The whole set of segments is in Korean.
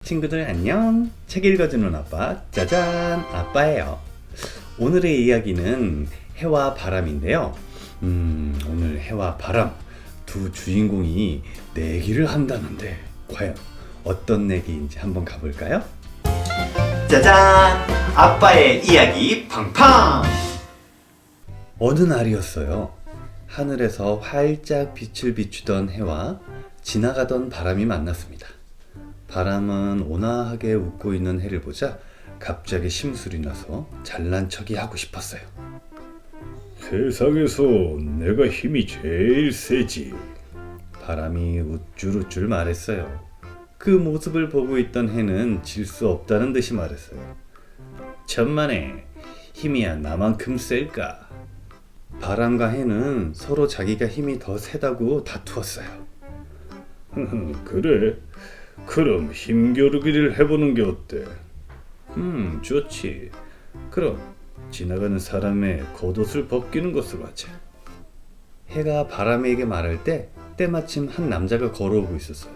친구들 안녕. 책 읽어주는 아빠 짜잔 아빠예요. 오늘의 이야기는 해와 바람인데요. 오늘 해와 바람 두 주인공이 내기를 한다는데 과연 어떤 내기인지 한번 가볼까요? 짜잔 아빠의 이야기 팡팡. 어느 날이었어요. 하늘에서 활짝 빛을 비추던 해와 지나가던 바람이 만났습니다. 바람은 온화하게 웃고 있는 해를 보자 갑자기 심술이 나서 잘난 척이 하고 싶었어요. 세상에서 내가 힘이 제일 세지. 바람이 우쭐우쭐 말했어요. 그 모습을 보고 있던 해는 질 수 없다는 듯이 말했어요. 천만에 힘이야 나만큼 셀까? 바람과 해는 서로 자기가 힘이 더 세다고 다투었어요. 그래, 그럼 힘겨루기를 해보는 게 어때? 좋지. 그럼 지나가는 사람의 겉옷을 벗기는 것으로 하자. 해가 바람에게 말할 때 때마침 한 남자가 걸어오고 있었어요.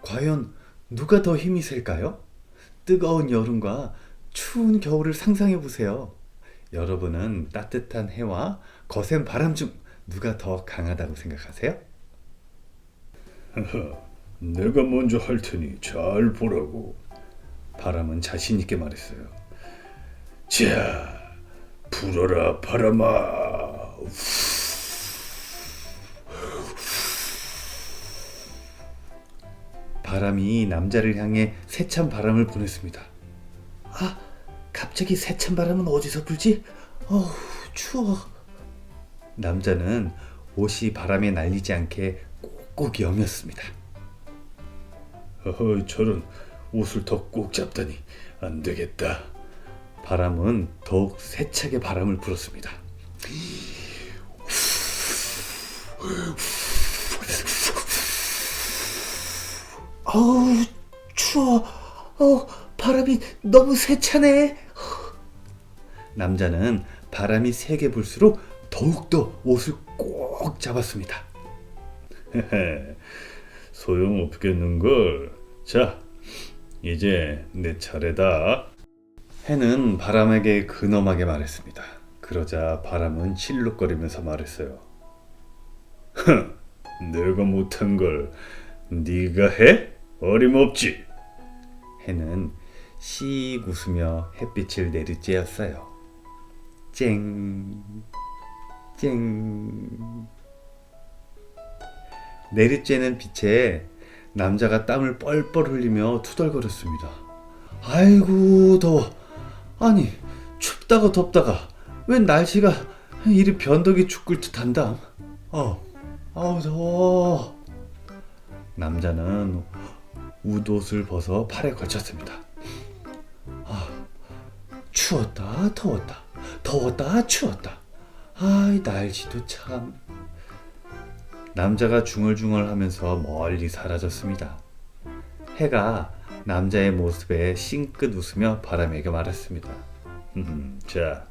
과연 누가 더 힘이 셀까요? 뜨거운 여름과 추운 겨울을 상상해 보세요. 여러분은 따뜻한 해와 거센 바람 중 누가 더 강하다고 생각하세요? 내가 먼저 할 테니 잘 보라고. 바람은 자신 있게 말했어요. 자, 불어라 바람아. 바람이 남자를 향해 세찬 바람을 보냈습니다. 아, 갑자기 세찬 바람은 어디서 불지? 어우, 추워. 남자는 옷이 바람에 날리지 않게 꼭 여몄습니다. 저런 옷을 더 꼭 잡다니 안 되겠다. 바람은 더욱 세차게 바람을 불었습니다. 어우, 추워. 바람이 너무 세차네. 남자는 바람이 세게 불수록 더욱더 옷을 꼭 잡았습니다. 소용없겠는걸. 자, 이제 내 차례다. 해는 바람에게 근엄하게 말했습니다. 그러자 바람은 실룩거리면서 말했어요. 내가 못한 걸 네가 해? 어림없지. 해는 씩 웃으며 햇빛을 내리쬐었어요. 쨍, 쨍. 내리쬐는 빛에 남자가 땀을 뻘뻘 흘리며 투덜거렸습니다. 아이고 더워. 아니 춥다가 덥다가 웬 날씨가 이리 변덕이 죽을 듯한다. 아우 더워. 남자는 웃옷을 벗어 팔에 걸쳤습니다. 추웠다 더웠다 더웠다 추웠다. 아이 날씨도 참. 남자가 중얼중얼하면서 멀리 사라졌습니다. 해가 남자의 모습에 싱긋 웃으며 바람에게 말했습니다. 자,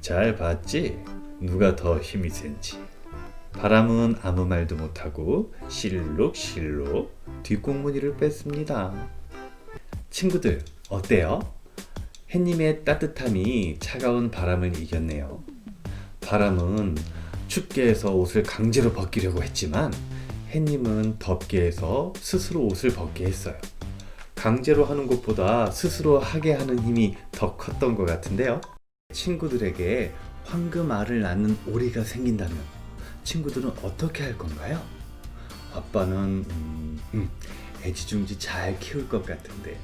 잘 봤지? 누가 더 힘이 센지. 바람은 아무 말도 못하고 실룩실룩 뒷공무니를 뺐습니다. 친구들 어때요? 해님의 따뜻함이 차가운 바람을 이겼네요. 바람은 춥게 해서 옷을 강제로 벗기려고 했지만 해님은 덥게 해서 스스로 옷을 벗게 했어요. 강제로 하는 것보다 스스로 하게 하는 힘이 더 컸던 것 같은데요. 친구들에게 황금알을 낳는 오리가 생긴다면 친구들은 어떻게 할 건가요? 아빠는 애지중지 잘 키울 것 같은데.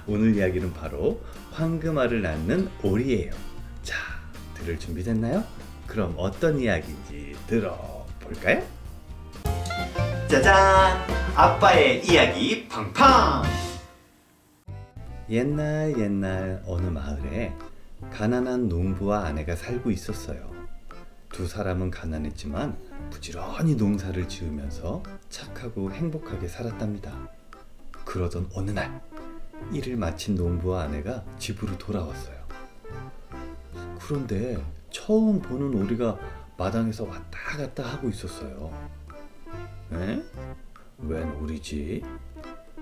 오늘 이야기는 바로 황금알을 낳는 오리예요. 자, 들을 준비 됐나요? 그럼 어떤 이야기인지 들어볼까요? 짜잔! 아빠의 이야기 팡팡! 옛날 어느 마을에 가난한 농부와 아내가 살고 있었어요. 두 사람은 가난했지만 부지런히 농사를 지으면서 착하고 행복하게 살았답니다. 그러던 어느 날 일을 마친 농부와 아내가 집으로 돌아왔어요. 그런데 처음 보는 오리가 마당에서 왔다 갔다 하고 있었어요. 에? 웬 오리지?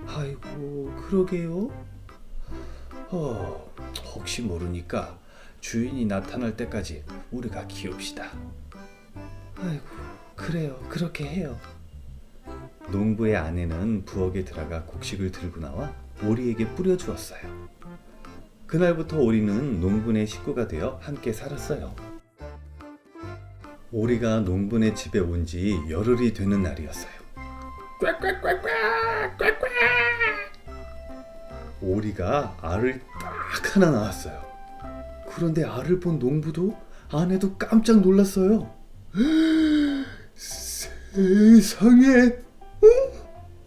아이고, 그러게요. 혹시 모르니까 주인이 나타날 때까지 우리가 키웁시다. 아이고, 그래요. 그렇게 해요. 농부의 아내는 부엌에 들어가 곡식을 들고 나와 오리에게 뿌려주었어요. 그날부터 오리는 농부네 식구가 되어 함께 살았어요. 오리가 농부네 집에 온 지 열흘이 되는 날이었어요. 꽥꽥꽥꽥. 오리가 알을 딱 하나 낳았어요. 그런데 알을 본 농부도 아내도 깜짝 놀랐어요. 세상에,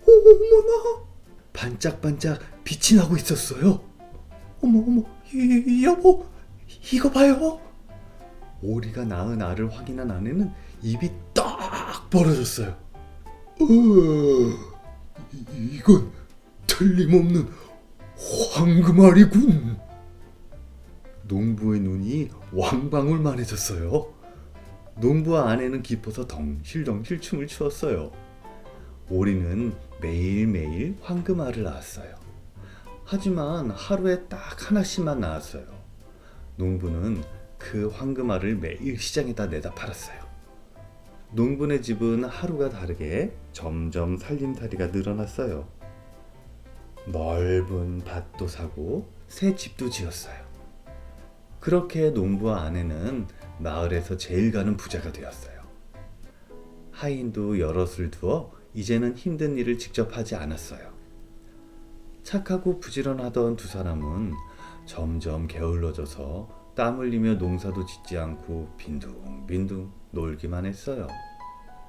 어머나, 반짝반짝 빛이 나고 있었어요. 어머, 여보, 이거 봐요. 오리가 낳은 알을 확인한 아내는 입이 딱 벌어졌어요. 이건 틀림없는 황금알이군. 농부의 눈이 왕방울만해졌어요. 농부와 아내는 기뻐서 덩실덩실 춤을 추었어요. 오리는 매일매일 황금알을 낳았어요. 하지만 하루에 딱 하나씩만 낳았어요. 농부는 그 황금알을 매일 시장에다 내다 팔았어요. 농부네 집은 하루가 다르게 점점 살림살이가 늘어났어요. 넓은 밭도 사고 새 집도 지었어요. 그렇게 농부와 아내는 마을에서 제일 가는 부자가 되었어요. 하인도 여럿을 두어 이제는 힘든 일을 직접 하지 않았어요. 착하고 부지런하던 두 사람은 점점 게을러져서 땀 흘리며 농사도 짓지 않고 빈둥빈둥 놀기만 했어요.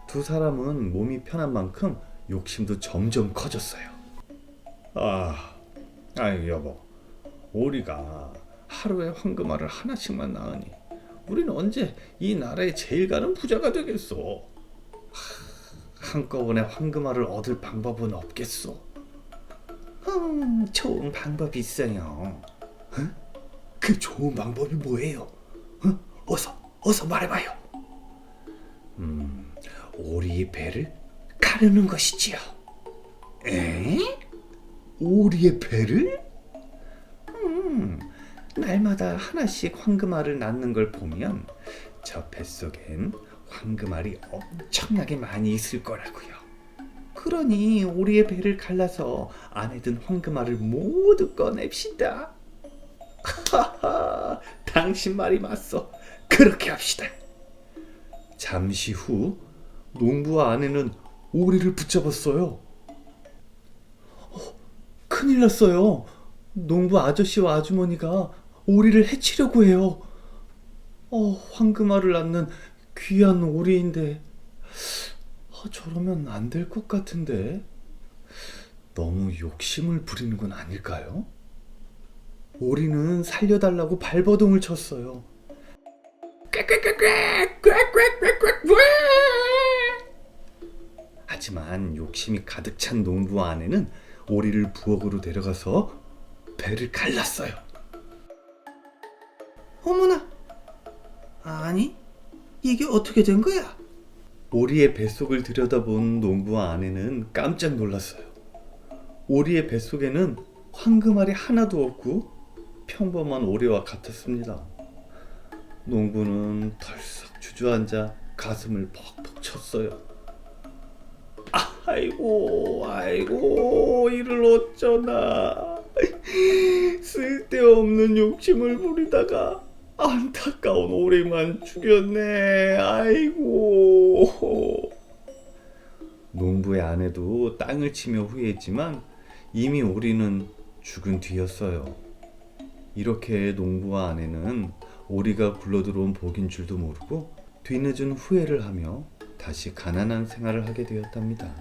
두 사람은 몸이 편한 만큼 욕심도 점점 커졌어요. 아이 여보, 오리가 하루에 황금알을 하나씩만 낳으니 우리는 언제 이 나라의 제일 가는 부자가 되겠소? 한꺼번에 황금알을 얻을 방법은 없겠소? 좋은 방법이 있어요. 그 좋은 방법이 뭐예요? 어서 말해봐요. 오리의 배를 가르는 것이지요. 에? 오리의 배를? 날마다 하나씩 황금알을 낳는 걸 보면 저 뱃속엔 황금알이 엄청나게 많이 있을 거라고요. 그러니 오리의 배를 갈라서 안에 든 황금알을 모두 꺼냅시다. 하하, 당신 말이 맞소. 그렇게 합시다. 잠시 후 농부와 아내는 오리를 붙잡았어요. 큰일 났어요. 농부 아저씨와 아주머니가 오리를 해치려고 해요. 황금알을 낳는 귀한 오리인데 저러면 안 될 것 같은데. 너무 욕심을 부리는 건 아닐까요? 오리는 살려달라고 발버둥을 쳤어요. 하지만 욕심이 가득 찬 농부와 아내는 오리를 부엌으로 데려가서 배를 갈랐어요. 어머나, 아니, 이게 어떻게 된 거야? 오리의 뱃속을 들여다본 농부와 아내는 깜짝 놀랐어요. 오리의 뱃속에는 황금알이 하나도 없고 평범한 오리와 같았습니다. 농부는 덜썩 주저앉아 가슴을 벅벅 쳤어요. 아이고, 이를 어쩌나. 쓸데없는 욕심을 부리다가 안타까운 오리만 죽였네. 아이고. 농부의 아내도 땅을 치며 후회했지만 이미 오리는 죽은 뒤였어요. 이렇게 농부와 아내는 오리가 굴러들어온 복인 줄도 모르고 뒤늦은 후회를 하며 다시 가난한 생활을 하게 되었답니다.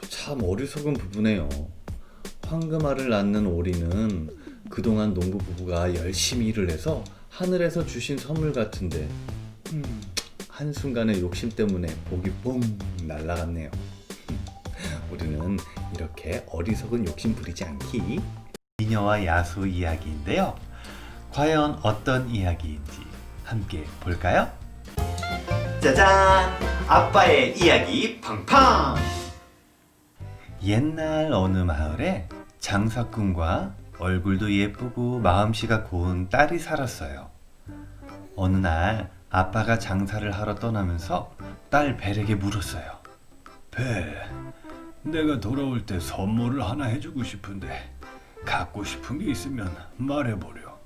참 어리석은 부부네요. 황금알을 낳는 오리는 그동안 농부 부부가 열심히 일을 해서 하늘에서 주신 선물 같은데 한순간의 욕심 때문에 복이 뻥 날아갔네요. 우리는 이렇게 어리석은 욕심 부리지 않기. 미녀와 야수 이야기인데요. 과연 어떤 이야기인지 함께 볼까요? 짜잔! 아빠의 이야기 팡팡. 옛날 어느 마을에 장사꾼과 얼굴도 예쁘고 마음씨가 고운 딸이 살았어요. 어느 날 아빠가 장사를 하러 떠나면서 딸 벨에게 물었어요. 벨, 내가 돌아올 때 선물을 하나 해주고 싶은데 갖고 싶은 게 있으면 말해보려.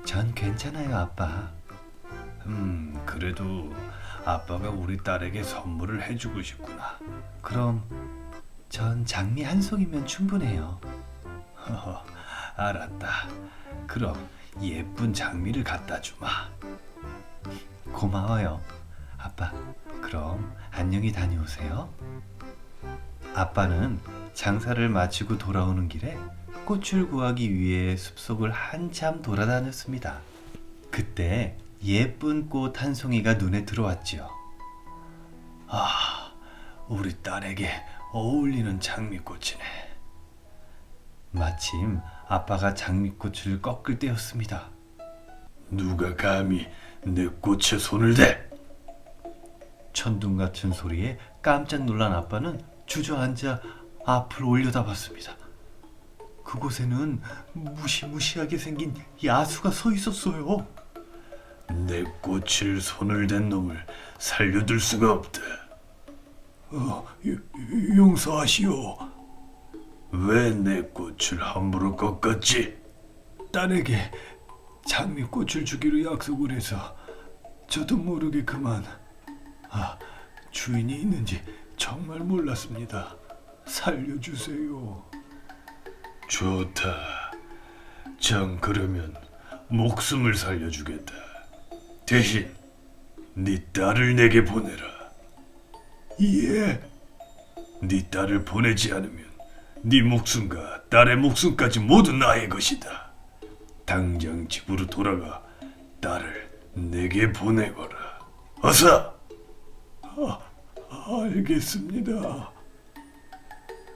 전 괜찮아요, 아빠. 그래도 아빠가 우리 딸에게 선물을 해주고 싶구나. 그럼 전 장미 한 송이면 충분해요. 허허, 알았다. 그럼 예쁜 장미를 갖다 주마. 고마워요. 아빠, 그럼 안녕히 다녀오세요. 아빠는 장사를 마치고 돌아오는 길에 꽃을 구하기 위해 숲속을 한참 돌아다녔습니다. 그때 예쁜 꽃 한 송이가 눈에 들어왔지요. 아, 우리 딸에게 어울리는 장미꽃이네. 마침 아빠가 장미꽃을 꺾을 때였습니다. 누가 감히 내 꽃에 손을 대? 천둥 같은 소리에 깜짝 놀란 아빠는 주저앉아 앞을 올려다봤습니다. 그곳에는 무시무시하게 생긴 야수가 서 있었어요. 내 꽃을 손을 댄 놈을 살려둘 수가 없다. 용서하시오. 왜 내 꽃을 함부로 꺾었지? 딸에게 장미꽃을 주기로 약속을 해서 저도 모르게 그만. 주인이 있는지 정말 몰랐습니다. 살려주세요. 좋다. 전 그러면 목숨을 살려주겠다. 대신 네 딸을 내게 보내라. 예. 네 딸을 보내지 않으면 네 목숨과 딸의 목숨까지 모두 나의 것이다. 당장 집으로 돌아가 딸을 내게 보내거라. 어서. 알겠습니다.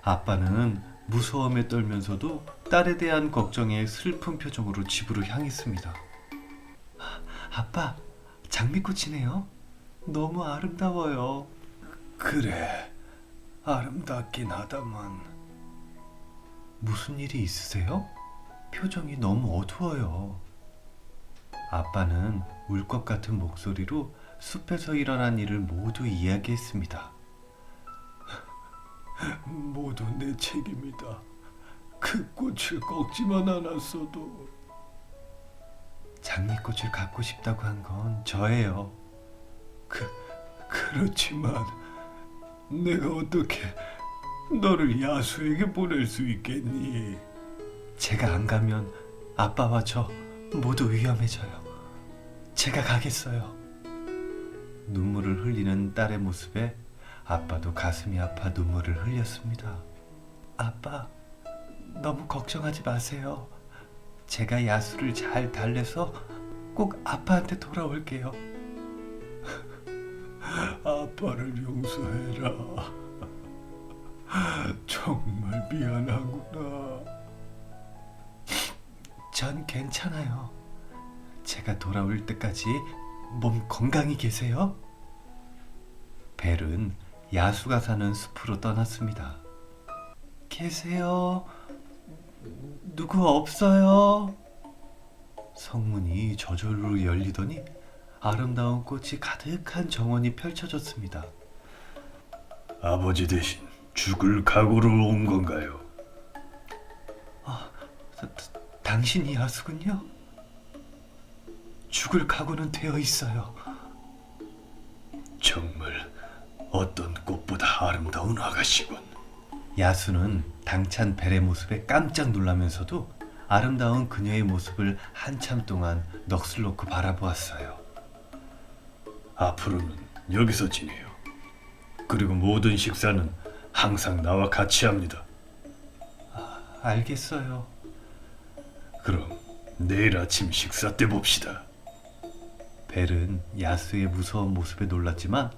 아빠는 무서움에 떨면서도 딸에 대한 걱정에 슬픈 표정으로 집으로 향했습니다. 아빠, 장미꽃이네요. 너무 아름다워요. 그래, 아름답긴 하다만. 무슨 일이 있으세요? 표정이 너무 어두워요. 아빠는 울 것 같은 목소리로 숲에서 일어난 일을 모두 이야기했습니다. 모두 내 책임이다. 그 꽃을 꺾지만 않았어도. 장미꽃을 갖고 싶다고 한 건 저예요. 그렇지만 내가 어떻게 너를 야수에게 보낼 수 있겠니? 제가 안 가면 아빠와 저 모두 위험해져요. 제가 가겠어요. 눈물을 흘리는 딸의 모습에 아빠도 가슴이 아파 눈물을 흘렸습니다. 아빠, 너무 걱정하지 마세요. 제가 야수를 잘 달래서 꼭 아빠한테 돌아올게요. 아빠를 용서해라. 정말 미안하구나. 전 괜찮아요. 제가 돌아올 때까지 몸 건강히 계세요. 벨은 야수가 사는 숲으로 떠났습니다. 계세요? 누구 없어요? 성문이 저절로 열리더니 아름다운 꽃이 가득한 정원이 펼쳐졌습니다. 아버지 대신 죽을 각오로 온 건가요? 당신이 야수군요? 죽을 각오는 되어 있어요. 정말 어떤 꽃보다 아름다운 아가씨군. 야수는 당찬 벨의 모습에 깜짝 놀라면서도 아름다운 그녀의 모습을 한참 동안 넋을 놓고 바라보았어요. 앞으로는 여기서 지내요. 그리고 모든 식사는 항상 나와 같이 합니다. 알겠어요. 그럼 내일 아침 식사 때 봅시다. 벨은 야수의 무서운 모습에 놀랐지만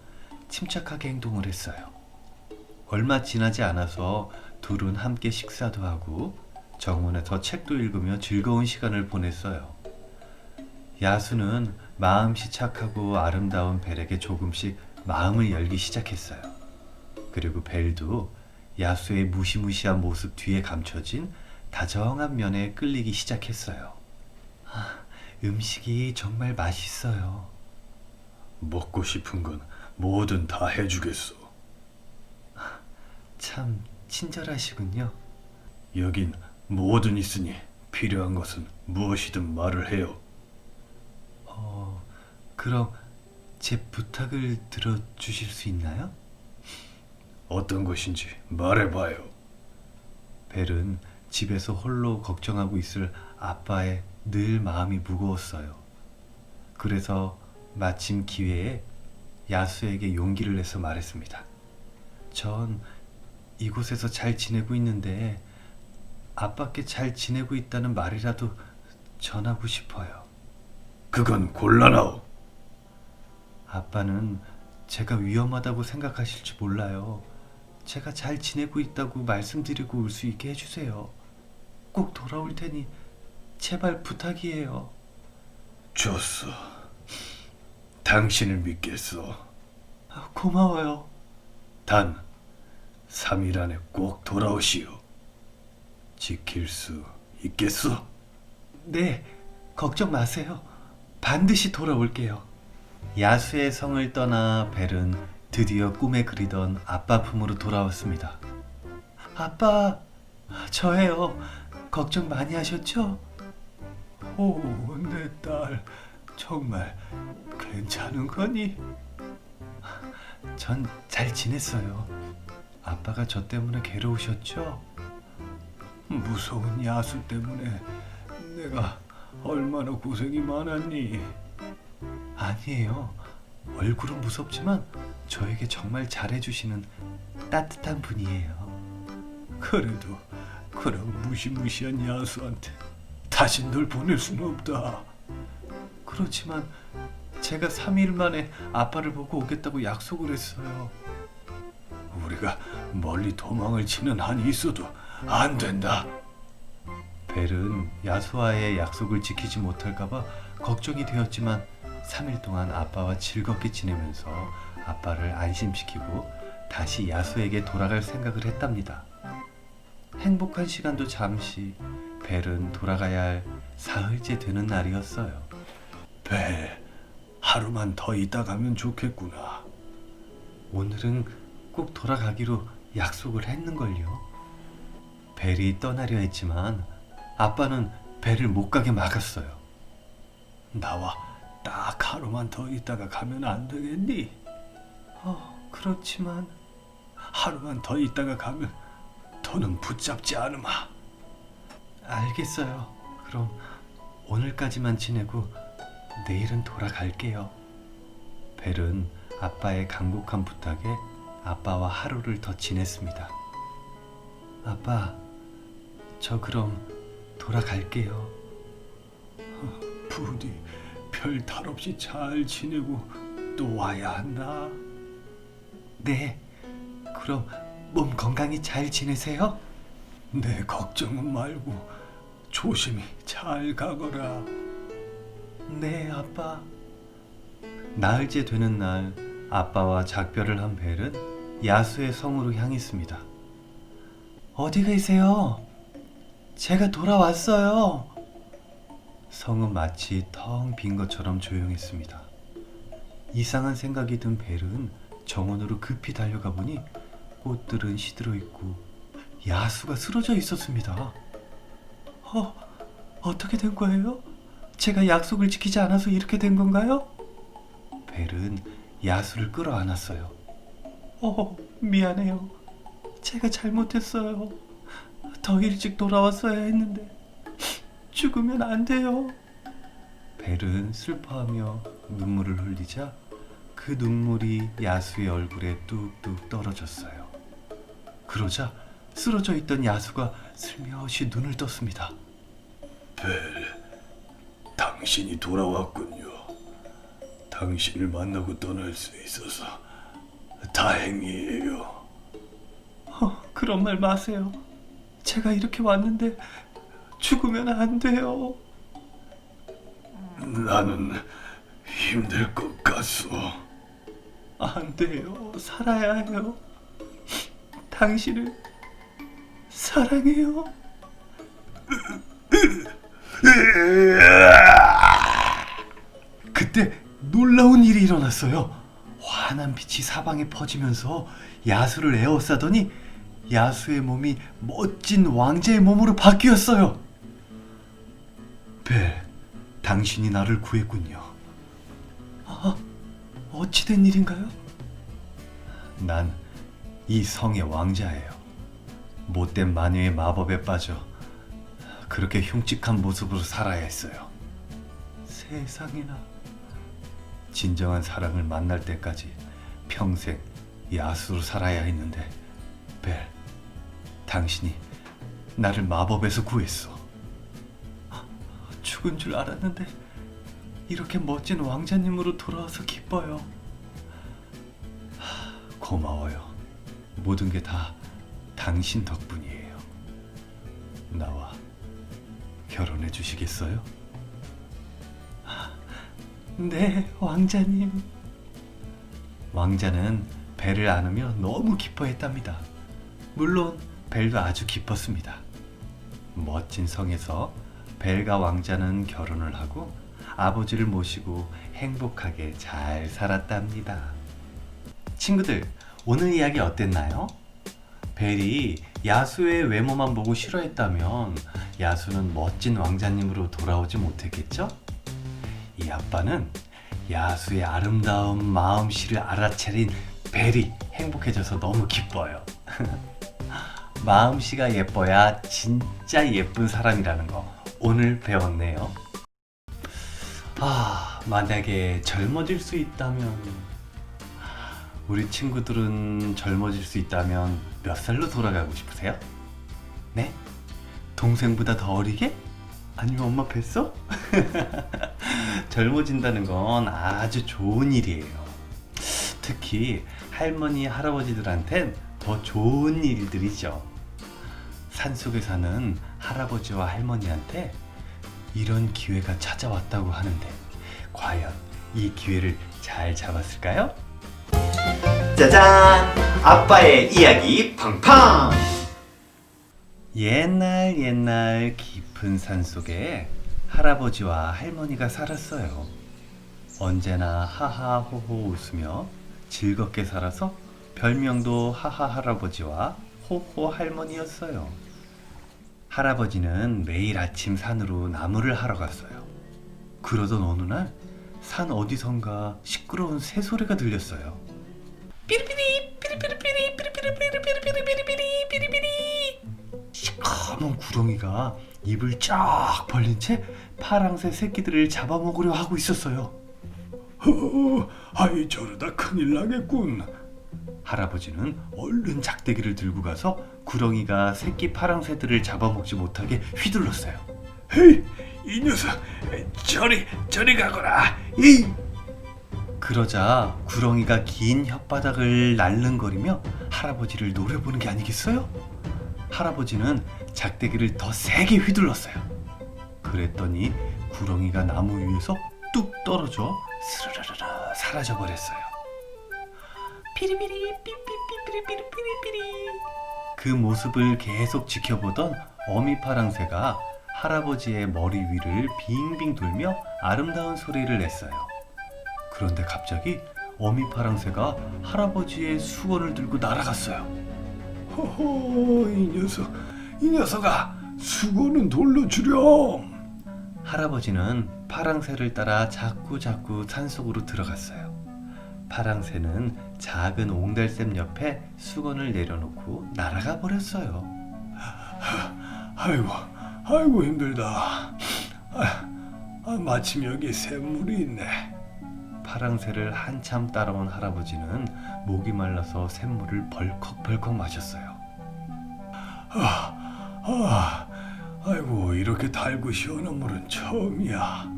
침착하게 행동을 했어요. 얼마 지나지 않아서 둘은 함께 식사도 하고 정원에서 책도 읽으며 즐거운 시간을 보냈어요. 야수는 마음씨 착하고 아름다운 벨에게 조금씩 마음을 열기 시작했어요. 그리고 벨도 야수의 무시무시한 모습 뒤에 감춰진 다정한 면에 끌리기 시작했어요. 음식이 정말 맛있어요. 먹고 싶은 건 뭐든 다 해주겠어. 참 친절하시군요. 여긴 뭐든 있으니 필요한 것은 무엇이든 말을 해요. 그럼 제 부탁을 들어주실 수 있나요? 어떤 것인지 말해봐요. 벨은 집에서 홀로 걱정하고 있을 아빠의 늘 마음이 무거웠어요. 그래서 마침 기회에 야수에게 용기를 내서 말했습니다. 전 이곳에서 잘 지내고 있는데 아빠께 잘 지내고 있다는 말이라도 전하고 싶어요. 그건 곤란하오. 아빠는 제가 위험하다고 생각하실지 몰라요. 제가 잘 지내고 있다고 말씀드리고 올 수 있게 해주세요. 꼭 돌아올 테니 제발 부탁이에요. 좋소. 당신을 믿겠소. 고마워요. 단 3일 안에 꼭 돌아오시오. 지킬 수 있겠소? 네, 걱정 마세요. 반드시 돌아올게요. 야수의 성을 떠나 벨은 드디어 꿈에 그리던 아빠 품으로 돌아왔습니다. 아빠, 저예요. 걱정 많이 하셨죠? 오, 내 딸, 정말 괜찮은 거니? 전 잘 지냈어요. 아빠가 저 때문에 괴로우셨죠? 무서운 야수 때문에 내가 얼마나 고생이 많았니? 아니에요. 얼굴은 무섭지만 저에게 정말 잘해주시는 따뜻한 분이에요. 그래도 그런 무시무시한 야수한테 다시 널 보낼 수는 없다. 그렇지만 제가 3일 만에 아빠를 보고 오겠다고 약속을 했어요. 우리가 멀리 도망을 치는 한이 있어도 안 된다. 벨은 야수와의 약속을 지키지 못할까봐 걱정이 되었지만 3일 동안 아빠와 즐겁게 지내면서 아빠를 안심시키고 다시 야수에게 돌아갈 생각을 했답니다. 행복한 시간도 잠시 벨은 돌아가야 할 사흘째 되는 날이었어요. 벨, 하루만 더 있다 가면 좋겠구나. 오늘은 꼭 돌아가기로 약속을 했는걸요. 벨이 떠나려 했지만 아빠는 벨을 못 가게 막았어요. 나와 딱 하루만 더 있다가 가면 안 되겠니? 그렇지만 하루만 더 있다가 가면 더는 붙잡지 않으마. 알겠어요. 그럼 오늘까지만 지내고 내일은 돌아갈게요. 벨은 아빠의 간곡한 부탁에 아빠와 하루를 더 지냈습니다. 아빠, 저 그럼 돌아갈게요. 부디 별 탈 없이 잘 지내고 또 와야 한다. 네, 그럼 몸 건강히 잘 지내세요? 내 걱정은 말고 조심히 잘 가거라. 네, 아빠. 나흘째 되는 날 아빠와 작별을 한 벨은 야수의 성으로 향했습니다. 어디 계세요? 제가 돌아왔어요. 성은 마치 텅 빈 것처럼 조용했습니다. 이상한 생각이 든 벨은 정원으로 급히 달려가 보니 꽃들은 시들어 있고 야수가 쓰러져 있었습니다. 어떻게 된 거예요? 제가 약속을 지키지 않아서 이렇게 된 건가요? 벨은 야수를 끌어안았어요. 미안해요. 제가 잘못했어요. 더 일찍 돌아왔어야 했는데 죽으면 안 돼요. 벨은 슬퍼하며 눈물을 흘리자 그 눈물이 야수의 얼굴에 뚝뚝 떨어졌어요. 그러자 쓰러져 있던 야수가 슬며시 눈을 떴습니다. 벨, 당신이 돌아왔군요. 당신을 만나고 떠날 수 있어서 다행이에요. 그런 말 마세요. 제가 이렇게 왔는데 죽으면 안 돼요. 나는 힘들 것 같소. 안 돼요. 살아야 해요. 당신을 사랑해요. 그때 놀라운 일이 일어났어요. 환한 빛이 사방에 퍼지면서 야수를 에워싸더니 야수의 몸이 멋진 왕자의 몸으로 바뀌었어요. 벨, 당신이 나를 구했군요. 아, 어찌 된 일인가요? 난 이 성의 왕자예요. 못된 마녀의 마법에 빠져 그렇게 흉측한 모습으로 살아야 했어요. 세상에나. 진정한 사랑을 만날 때까지 평생 야수로 살아야 했는데 벨, 당신이 나를 마법에서 구했어. 죽은 줄 알았는데 이렇게 멋진 왕자님으로 돌아와서 기뻐요. 고마워요. 모든 게 다 당신 덕분이에요. 나와 결혼해 주시겠어요? 네, 왕자님. 왕자는 벨을 안으며 너무 기뻐했답니다. 물론 벨도 아주 기뻤습니다. 멋진 성에서 벨과 왕자는 결혼을 하고 아버지를 모시고 행복하게 잘 살았답니다. 친구들, 오늘 이야기 어땠나요? 벨이 야수의 외모만 보고 싫어했다면 야수는 멋진 왕자님으로 돌아오지 못했겠죠? 이 아빠는 야수의 아름다운 마음씨를 알아차린 벨이 행복해져서 너무 기뻐요. 마음씨가 예뻐야 진짜 예쁜 사람이라는 거 오늘 배웠네요. 만약에 젊어질 수 있다면, 우리 친구들은 젊어질 수 있다면 몇 살로 돌아가고 싶으세요? 네? 동생보다 더 어리게? 아니면 엄마 뱃속? 젊어진다는 건 아주 좋은 일이에요. 특히 할머니, 할아버지들한텐 더 좋은 일들이죠. 산속에 사는 할아버지와 할머니한테 이런 기회가 찾아왔다고 하는데 과연 이 기회를 잘 잡았을까요? 짜잔! 아빠의 이야기 팡팡! 옛날 깊은 산속에 할아버지와 할머니가 살았어요. 언제나 하하호호 웃으며 즐겁게 살아서 별명도 하하 할아버지와 호호 할머니였어요. 할아버지는 매일 아침 산으로 나무를 하러 갔어요. 그러던 어느 날 산 어디선가 시끄러운 새소리가 들렸어요. 삐리삐리 삐리삐리삐리 삐리삐리삐리삐리삐리삐리삐리삐리삐리 시커먼 구렁이가 입을 쫙 벌린 채 파랑새 새끼들을 잡아먹으려 하고 있었어요. 아이 저러다 큰일 나겠군. 할아버지는 얼른 작대기를 들고 가서 구렁이가 새끼 파랑새들을 잡아먹지 못하게 휘둘렀어요. 헤이, 이 녀석, 저리 가거라. 이. 그러자 구렁이가 긴 혓바닥을 날름거리며 할아버지를 노려보는 게 아니겠어요? 할아버지는 작대기를 더 세게 휘둘렀어요. 그랬더니 구렁이가 나무 위에서 뚝 떨어져 스르르르 사라져버렸어요. 피리피리 삐삐삐삐삐삐삐삐삐. 그 모습을 계속 지켜보던 어미 파랑새가 할아버지의 머리 위를 빙빙 돌며 아름다운 소리를 냈어요. 그런데 갑자기 어미 파랑새가 할아버지의 수건을 들고 날아갔어요. 호호, 이 녀석아, 수건은 돌로 주렴. 할아버지는 파랑새를 따라 자꾸 산속으로 들어갔어요. 파랑새는 작은 옹달샘 옆에 수건을 내려놓고 날아가 버렸어요. 아이고 힘들다. 마침 여기 샘물이 있네. 파랑새를 한참 따라온 할아버지는 목이 말라서 샘물을 벌컥벌컥 마셨어요. 아이고 이렇게 달고 시원한 물은 처음이야.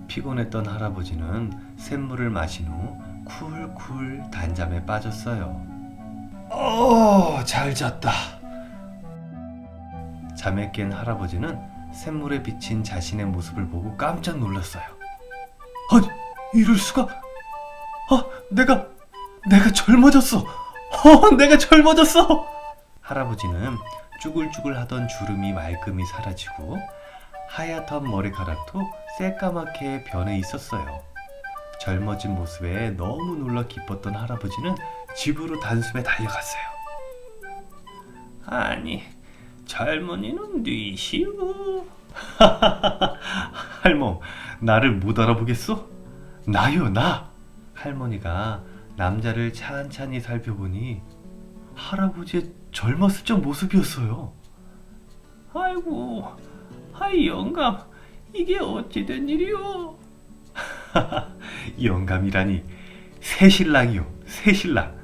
피곤했던 할아버지는 샘물을 마신 후 쿨쿨 단잠에 빠졌어요. 잘 잤다. 잠에 깬 할아버지는 샘물에 비친 자신의 모습을 보고 깜짝 놀랐어요. 아니, 이럴 수가? 내가 내가 젊어졌어. 내가 젊어졌어. 할아버지는 쭈글쭈글 하던 주름이 말끔히 사라지고 하얗던 머리카락도 새까맣게 변해 있었어요. 젊어진 모습에 너무 놀라 기뻤던 할아버지는 집으로 단숨에 달려갔어요. 아니, 젊은이는 뉘시오. 할멈, 나를 못 알아보겠어? 나요, 나. 할머니가 남자를 찬찬히 살펴보니 할아버지의 젊었을 적 모습이었어요. 아이고, 아이 영감, 이게 어찌 된 일이오? 영감이라니, 새신랑이요, 새신랑.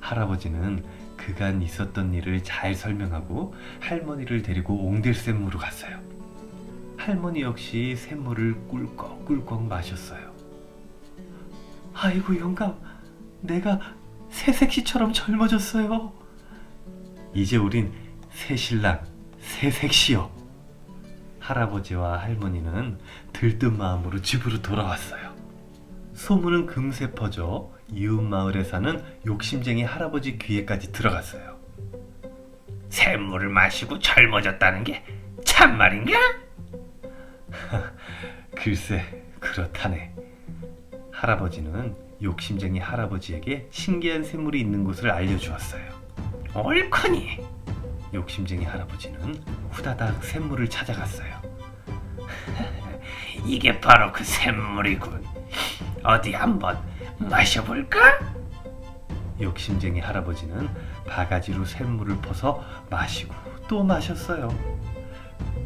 할아버지는 그간 있었던 일을 잘 설명하고 할머니를 데리고 옹달샘으로 갔어요. 할머니 역시 샘물을 꿀꺽꿀꺽 마셨어요. 아이고 영감, 내가 새색시처럼 젊어졌어요. 이제 우린 새신랑, 새색시요. 할아버지와 할머니는 들뜬 마음으로 집으로 돌아왔어요. 소문은 금세 퍼져 이웃 마을에 사는 욕심쟁이 할아버지 귀에까지 들어갔어요. 샘물을 마시고 젊어졌다는 게 참말인가? 글쎄, 그렇다네. 할아버지는 욕심쟁이 할아버지에게 신기한 샘물이 있는 곳을 알려주었어요. 옳거니. 욕심쟁이 할아버지는 후다닥 샘물을 찾아갔어요. 이게 바로 그 샘물이군. 어디 한번 마셔볼까? 욕심쟁이 할아버지는 바가지로 샘물을 퍼서 마시고 또 마셨어요.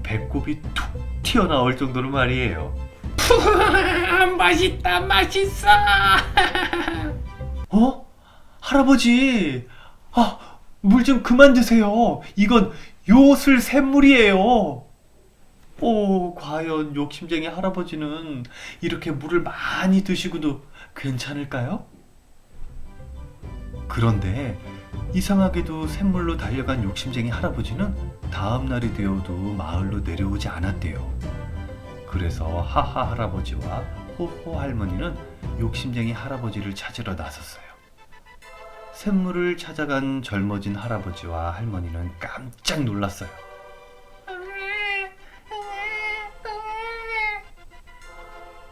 배꼽이 툭 튀어나올 정도로 말이에요. 맛있다, 맛있어. 할아버지, 물 좀 그만 드세요. 이건 요술 샘물이에요. 과연 욕심쟁이 할아버지는 이렇게 물을 많이 드시고도 괜찮을까요? 그런데 이상하게도 샘물로 달려간 욕심쟁이 할아버지는 다음 날이 되어도 마을로 내려오지 않았대요. 그래서 하하 할아버지와 호호 할머니는 욕심쟁이 할아버지를 찾으러 나섰어요. 샘물을 찾아간 젊어진 할아버지와 할머니는 깜짝 놀랐어요.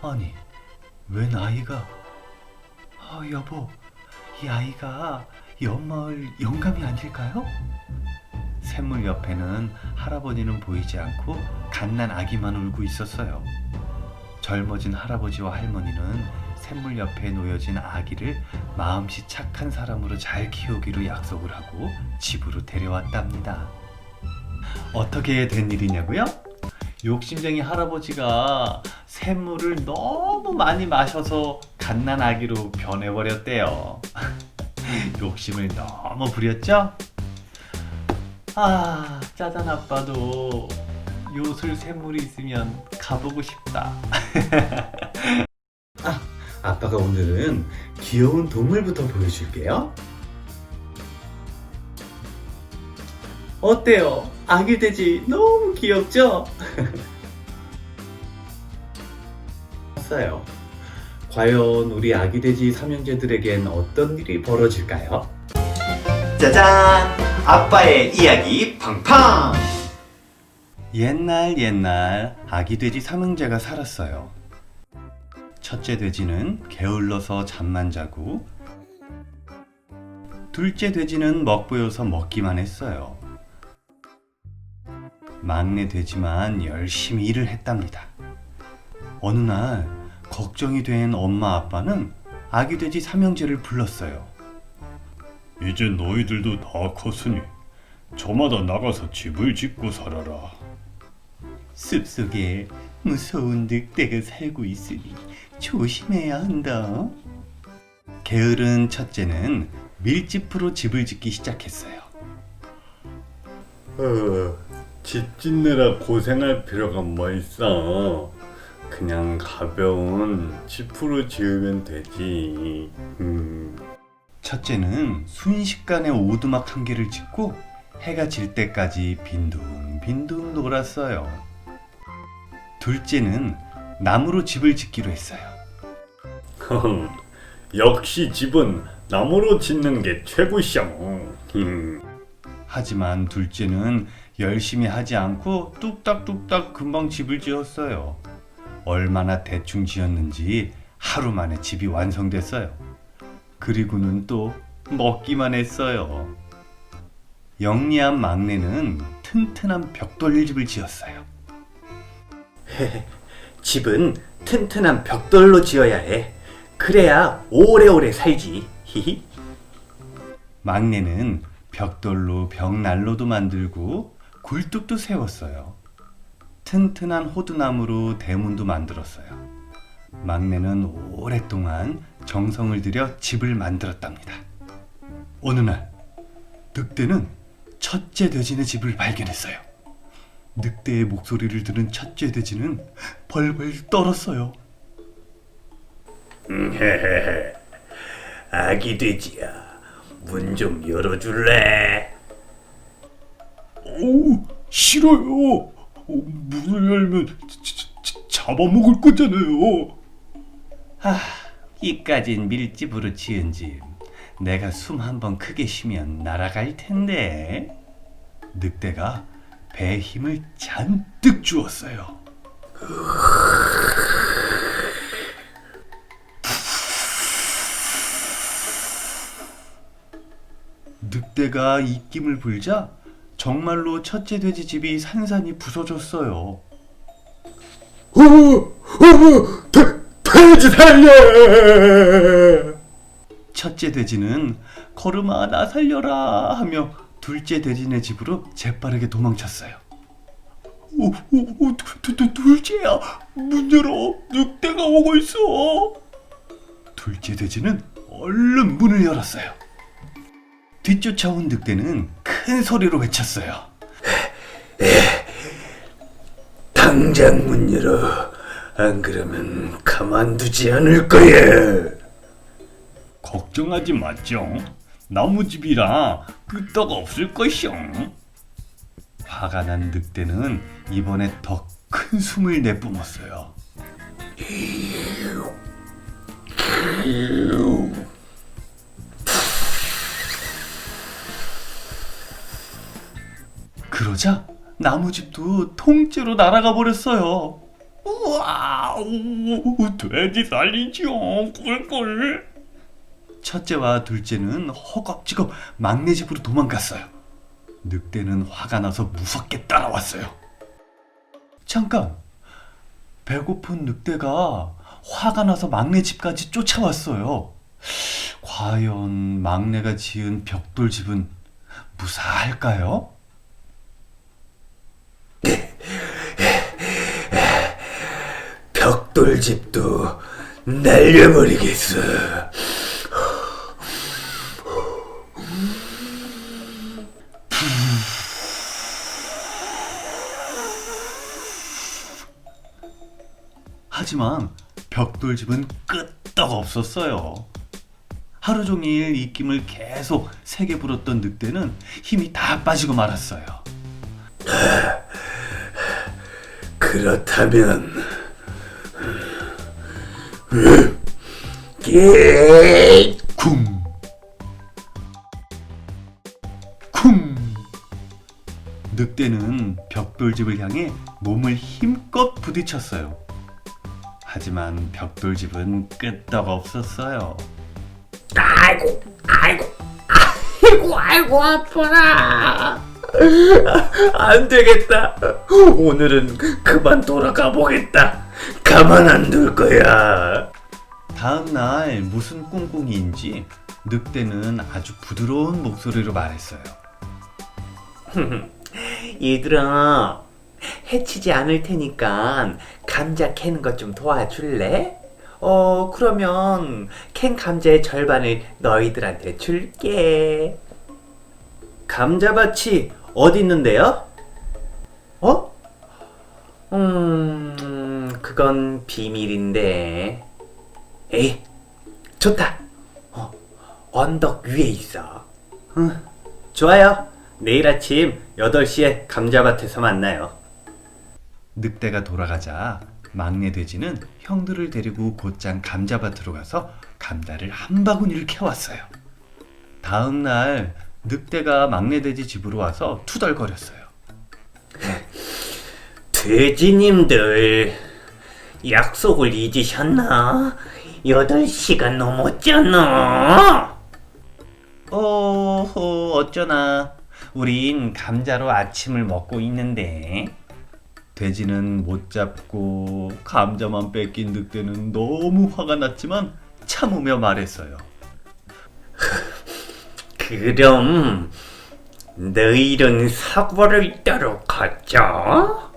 아니, 웬 아이가? 여보, 이 아이가 옆마을 영감이 아닐까요? 샘물 옆에는 할아버지는 보이지 않고 갓난 아기만 울고 있었어요. 젊어진 할아버지와 할머니는 샘물 옆에 놓여진 아기를 마음씨 착한 사람으로 잘 키우기로 약속을 하고 집으로 데려왔답니다. 어떻게 된 일이냐고요? 욕심쟁이 할아버지가 샘물을 너무 많이 마셔서 갓난 아기로 변해버렸대요. 욕심을 너무 부렸죠? 짜잔 아빠도 요술 샘물이 있으면 가보고 싶다. 아빠가 오늘은 귀여운 동물부터 보여줄게요. 어때요? 아기 돼지 너무 귀엽죠? 봤어요. 과연 우리 아기 돼지 삼형제들에겐 어떤 일이 벌어질까요? 짜잔! 아빠의 이야기 팡팡! 옛날 아기 돼지 삼형제가 살았어요. 첫째 돼지는 게을러서 잠만 자고, 둘째 돼지는 먹보여서 먹기만 했어요. 막내 돼지만 열심히 일을 했답니다. 어느 날 걱정이 된 엄마 아빠는 아기 돼지 삼형제를 불렀어요. 이제 너희들도 다 컸으니 저마다 나가서 집을 짓고 살아라. 숲속에 무서운 늑대가 살고 있으니 조심해야 한다. 게으른 첫째는 밀짚으로 집을 짓기 시작했어요. 집 짓느라 고생할 필요가 뭐 있어. 그냥 가벼운 지프로 지으면 되지. 첫째는 순식간에 오두막 한 개를 짓고 해가 질 때까지 빈둥빈둥 놀았어요. 둘째는 나무로 집을 짓기로 했어요. 역시 집은 나무로 짓는 게 최고시오. 하지만 둘째는 열심히 하지 않고 뚝딱뚝딱 금방 집을 지었어요. 얼마나 대충 지었는지 하루 만에 집이 완성됐어요. 그리고는 또 먹기만 했어요. 영리한 막내는 튼튼한 벽돌집을 지었어요. 집은 튼튼한 벽돌로 지어야 해. 그래야 오래오래 살지. 히히. 막내는 벽돌로 벽난로도 만들고 굴뚝도 세웠어요. 튼튼한 호두나무로 대문도 만들었어요. 막내는 오랫동안 정성을 들여 집을 만들었답니다. 어느 날 늑대는 첫째 돼지네 집을 발견했어요. 늑대의 목소리를 들은 첫째 돼지는 벌벌 떨었어요. 아기 돼지야, 문 좀 열어줄래? 싫어요. 문을 열면 잡아먹을 거잖아요. 이까진 밀집으로 지은 집. 내가 숨 한번 크게 쉬면 날아갈 텐데. 늑대가 배에 힘을 잔뜩 주었어요. 늑대가 입김을 불자 정말로 첫째 돼지 집이 산산이 부서졌어요. 돼지 살려! 첫째 돼지는 걸음아 나 살려라 하며 둘째 돼지네 집으로 재빠르게 도망쳤어요. 둘째야, 문 열어. 늑대가 오고 있어. 둘째 돼지는 얼른 문을 열었어요. 뒤쫓아온 늑대는 큰 소리로 외쳤어요. 당장 문 열어. 안 그러면 가만두지 않을 거야. 걱정하지 마죠. 나무집이라 끄떡 없을 것이오. 화가 난 늑대는 이번에 더 큰 숨을 내뿜었어요. 그러자 나무집도 통째로 날아가 버렸어요. 우와, 돼지 살리지요. 꿀꿀. 첫째와 둘째는 허겁지겁 막내 집으로 도망갔어요. 늑대는 화가 나서 무섭게 따라왔어요. 잠깐, 배고픈 늑대가 화가 나서 막내 집까지 쫓아왔어요. 과연 막내가 지은 벽돌집은 무사할까요? 벽돌집도 날려버리겠어. 하지만 벽돌집은 끄떡 없었어요. 하루 종일 입김을 계속 세게 불었던 늑대는 힘이 다 빠지고 말았어요. 그렇다면 쿵! 쿵! 늑대는 벽돌집을 향해 몸을 힘껏 부딪혔어요. 하지만 벽돌집은 끄떡 없었어요. 아이고 아파라. 안 되겠다. 오늘은 그만 돌아가 보겠다. 가만 안 둘 거야. 다음 날 무슨 꿍꿍이인지 늑대는 아주 부드러운 목소리로 말했어요. 얘들아, 해치지 않을 테니까 감자 캐는 것 좀 도와줄래? 그러면 캔 감자의 절반을 너희들한테 줄게. 감자밭이 어디 있는데요? 그건 비밀인데. 에이, 좋다. 언덕 위에 있어. 좋아요. 내일 아침 8시에 감자밭에서 만나요. 늑대가 돌아가자 막내 돼지는 형들을 데리고 곧장 감자밭으로 가서 감자를 한 바구니를 캐왔어요. 다음 날 늑대가 막내 돼지 집으로 와서 투덜거렸어요. 돼지님들, 약속을 잊으셨나? 8시간 넘었잖아. 어쩌나. 우린 감자로 아침을 먹고 있는데. 돼지는 못 잡고 감자만 뺏긴 늑대는 너무 화가 났지만 참으며 말했어요. 그럼 내일은 사과를 따러 가자.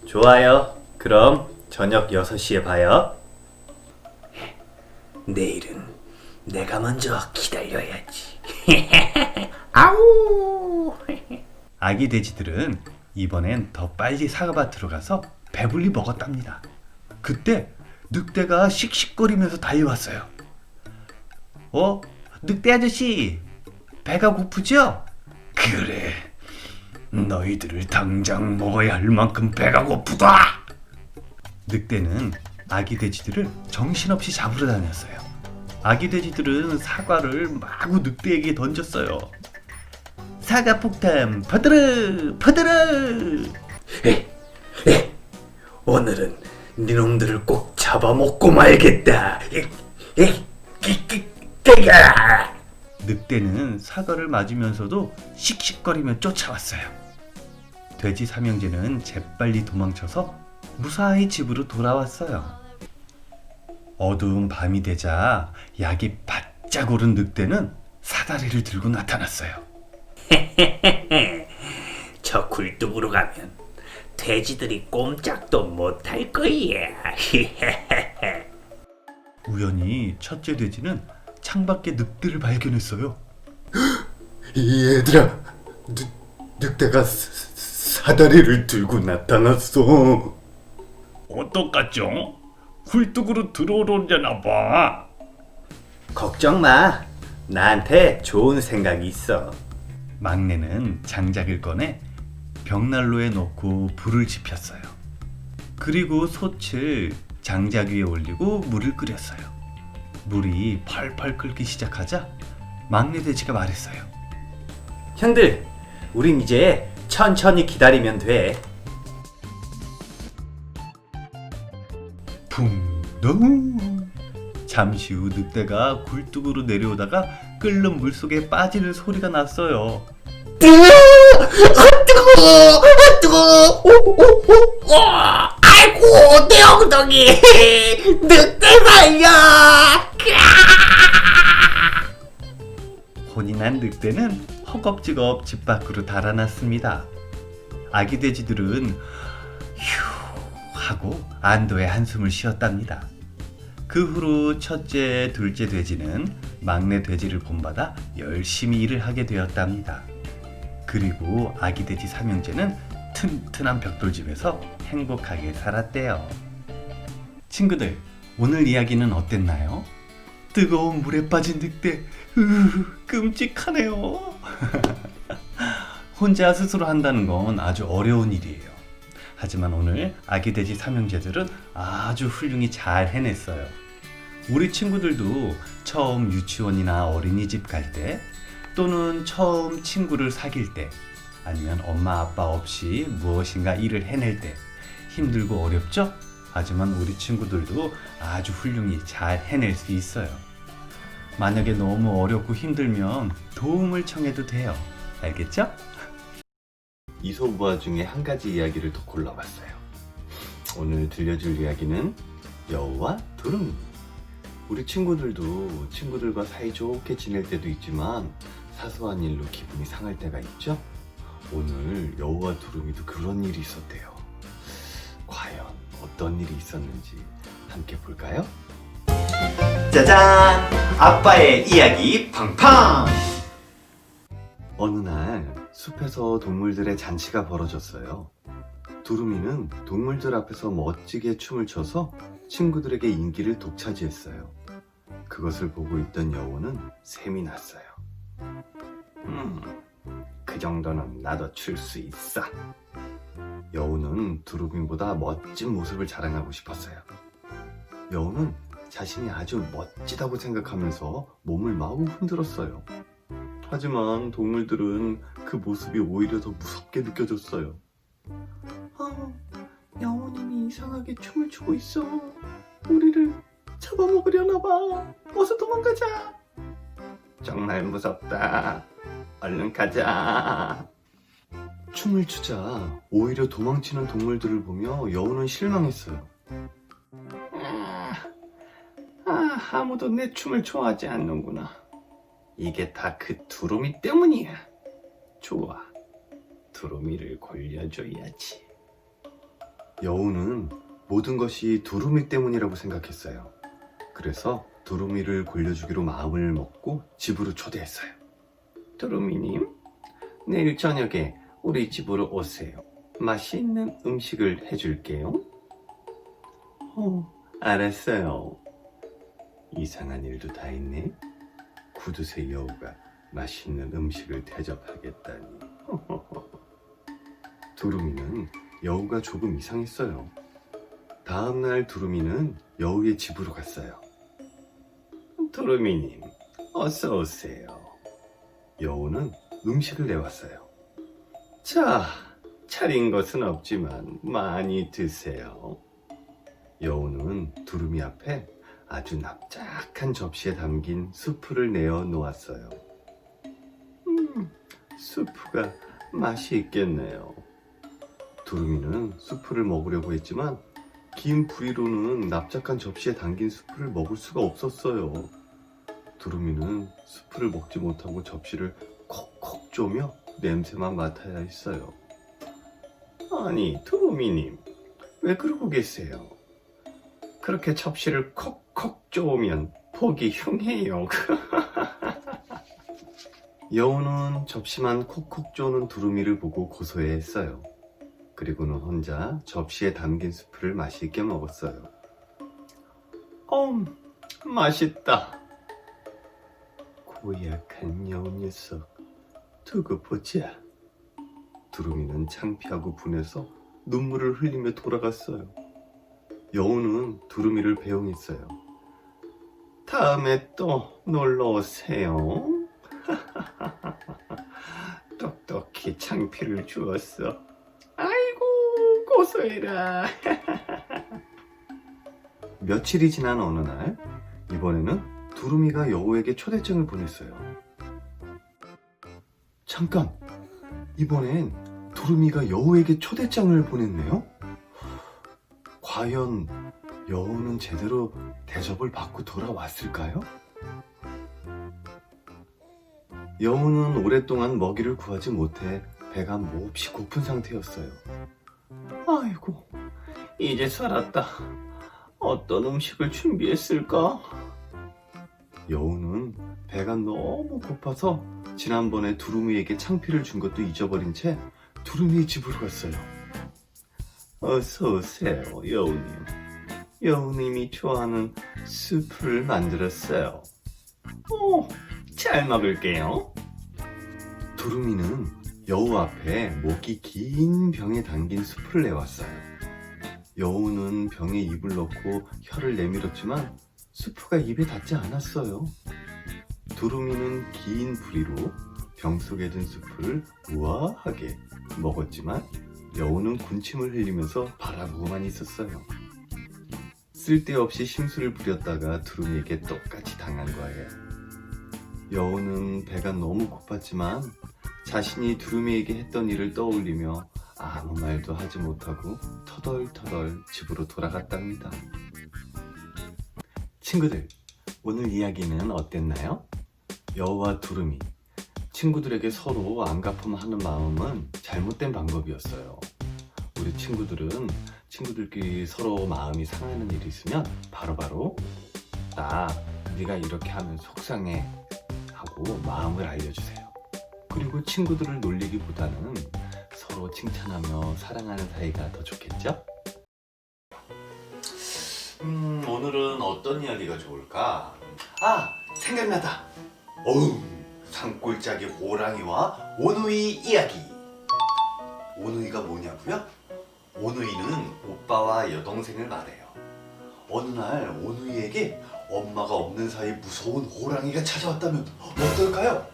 좋아요. 그럼 저녁 6시에 봐요. 내일은 내가 먼저 기다려야지. 아우. 아기 돼지들은 이번엔 더 빨리 사과밭으로 가서 배불리 먹었답니다. 그때 늑대가 씩씩거리면서 달려왔어요. 늑대 아저씨, 배가 고프죠? 그래, 너희들을 당장 먹어야 할 만큼 배가 고프다. 늑대는 아기 돼지들을 정신없이 잡으러 다녔어요. 아기 돼지들은 사과를 마구 늑대에게 던졌어요. 사과 폭탄 퍼드르 퍼드르. 오늘은 니놈들을 꼭 잡아먹고 말겠다. 늑대는 사과를 맞으면서도 씩씩거리며 쫓아왔어요. 돼지 삼형제는 재빨리 도망쳐서 무사히 집으로 돌아왔어요. 어두운 밤이 되자 약이 바짝 오른 늑대는 사다리를 들고 나타났어요. 저 굴뚝으로 가면 돼지들이 꼼짝도 못할 거야. 우연히 첫째 돼지는 창밖에 늑대를 발견했어요. 얘들아, 늑대가 사다리를 들고 나타났어. 어떡하죠? 굴뚝으로 들어오려나 봐. 걱정 마. 나한테 좋은 생각이 있어. 막내는 장작을 꺼내 벽난로에 넣고 불을 지폈어요. 그리고 솥을 장작 위에 올리고 물을 끓였어요. 물이 펄펄 끓기 시작하자 막내 돼지가 말했어요. 형들, 우린 이제 천천히 기다리면 돼. 붕덩. 잠시 후 늑대가 굴뚝으로 내려오다가 끓는 물속에 빠지는 소리가 났어요. 뜨거워! 아이고, 내 엉덩이! 늑대 살려! 혼이 난 늑대는 허겁지겁 집 밖으로 달아났습니다. 아기 돼지들은 휴 하고 안도의 한숨을 쉬었답니다. 그 후로 첫째, 둘째 돼지는 막내 돼지를 본받아 열심히 일을 하게 되었답니다. 그리고 아기 돼지 삼형제는 튼튼한 벽돌집에서 행복하게 살았대요. 친구들, 오늘 이야기는 어땠나요? 뜨거운 물에 빠진 늑대, 끔찍하네요. 혼자 스스로 한다는 건 아주 어려운 일이에요. 하지만 오늘 아기 돼지 삼형제들은 아주 훌륭히 잘 해냈어요. 우리 친구들도 처음 유치원이나 어린이집 갈 때, 또는 처음 친구를 사귈 때, 아니면 엄마 아빠 없이 무엇인가 일을 해낼 때 힘들고 어렵죠? 하지만 우리 친구들도 아주 훌륭히 잘 해낼 수 있어요. 만약에 너무 어렵고 힘들면 도움을 청해도 돼요. 알겠죠? 이소부화 중에 한 가지 이야기를 더 골라봤어요. 오늘 들려줄 이야기는 여우와 두루미. 우리 친구들도 친구들과 사이좋게 지낼 때도 있지만 사소한 일로 기분이 상할 때가 있죠? 오늘 여우와 두루미도 그런 일이 있었대요. 과연 어떤 일이 있었는지 함께 볼까요? 짜잔! 아빠의 이야기 팡팡! 어느 날 숲에서 동물들의 잔치가 벌어졌어요. 두루미는 동물들 앞에서 멋지게 춤을 춰서 친구들에게 인기를 독차지했어요. 그것을 보고 있던 여우는 샘이 났어요. 그 정도는 나도 출 수 있어. 여우는 두루미보다 멋진 모습을 자랑하고 싶었어요. 여우는 자신이 아주 멋지다고 생각하면서 몸을 마구 흔들었어요. 하지만 동물들은 그 모습이 오히려 더 무섭게 느껴졌어요. 여우님이 이상하게 춤을 추고 있어. 우리를 잡아먹으려나 봐. 어서 도망가자. 정말 무섭다. 얼른 가자. 춤을 추자 오히려 도망치는 동물들을 보며 여우는 실망했어요. 아무도 내 춤을 좋아하지 않는구나. 이게 다 그 두루미 때문이야. 좋아, 두루미를 골려줘야지. 여우는 모든 것이 두루미 때문이라고 생각했어요. 그래서 두루미를 골려주기로 마음을 먹고 집으로 초대했어요. 두루미님, 내일 저녁에 우리 집으로 오세요. 맛있는 음식을 해줄게요. 알았어요. 이상한 일도 다 있네. 구두쇠 여우가 맛있는 음식을 대접하겠다니. 두루미는 여우가 조금 이상했어요. 다음날 두루미는 여우의 집으로 갔어요. 두루미님, 어서 오세요. 여우는 음식을 내왔어요. 자, 차린 것은 없지만 많이 드세요. 여우는 두루미 앞에 아주 납작한 접시에 담긴 수프를 내어 놓았어요. 수프가 맛이 있겠네요. 두루미는 수프를 먹으려고 했지만 긴 부리로는 납작한 접시에 담긴 수프를 먹을 수가 없었어요. 두루미는 수프를 먹지 못하고 접시를 콕콕 쪼며 냄새만 맡아야 했어요. 아니, 두루미님, 왜 그러고 계세요? 그렇게 접시를 콕콕 쪼으면 보기 흉해요. 여우는 접시만 콕콕 쪼는 두루미를 보고 고소해했어요. 그리고는 혼자 접시에 담긴 수프를 맛있게 먹었어요. 맛있다. 고약한 여우 녀석, 두고 보자. 두루미는 창피하고 분해서 눈물을 흘리며 돌아갔어요. 여우는 두루미를 배웅했어요. 다음에 또 놀러 오세요. 똑똑히 창피를 주었어. 아이고, 고소해라. 며칠이 지난 어느 날, 이번에는 두루미가 여우에게 초대장을 보냈어요. 잠깐! 이번엔 두루미가 여우에게 초대장을 보냈네요? 과연 여우는 제대로 대접을 받고 돌아왔을까요? 여우는 오랫동안 먹이를 구하지 못해 배가 몹시 고픈 상태였어요. 아이고, 이제 살았다. 어떤 음식을 준비했을까? 여우는 배가 너무 고파서 지난번에 두루미에게 창피를 준 것도 잊어버린 채 두루미의 집으로 갔어요. 어서 오세요, 여우님. 여우님이 좋아하는 수프를 만들었어요. 잘 먹을게요. 두루미는 여우 앞에 목이 긴 병에 담긴 수프를 내왔어요. 여우는 병에 입을 넣고 혀를 내밀었지만 수프가 입에 닿지 않았어요. 두루미는 긴 부리로 병 속에 든 수프를 우아하게 먹었지만 여우는 군침을 흘리면서 바라보고만 있었어요. 쓸데없이 심술을 부렸다가 두루미에게 똑같이 당한 거예요. 여우는 배가 너무 고팠지만 자신이 두루미에게 했던 일을 떠올리며 아무 말도 하지 못하고 터덜터덜 집으로 돌아갔답니다. 친구들, 오늘 이야기는 어땠나요? 여우와 두루미, 친구들에게 서로 안갚음하는 마음은 잘못된 방법이었어요. 우리 친구들은 친구들끼리 서로 마음이 상하는 일이 있으면 바로바로 나 네가 이렇게 하면 속상해 하고 마음을 알려주세요. 그리고 친구들을 놀리기보다는 서로 칭찬하며 사랑하는 사이가 더 좋겠죠? 오늘은 어떤 이야기가 좋을까? 생각나다! 산골짜기 호랑이와 오누이 이야기. 오누이가 뭐냐고요? 오누이는 오빠와 여동생을 말해요. 어느 날 오누이에게 엄마가 없는 사이 무서운 호랑이가 찾아왔다면 어떨까요?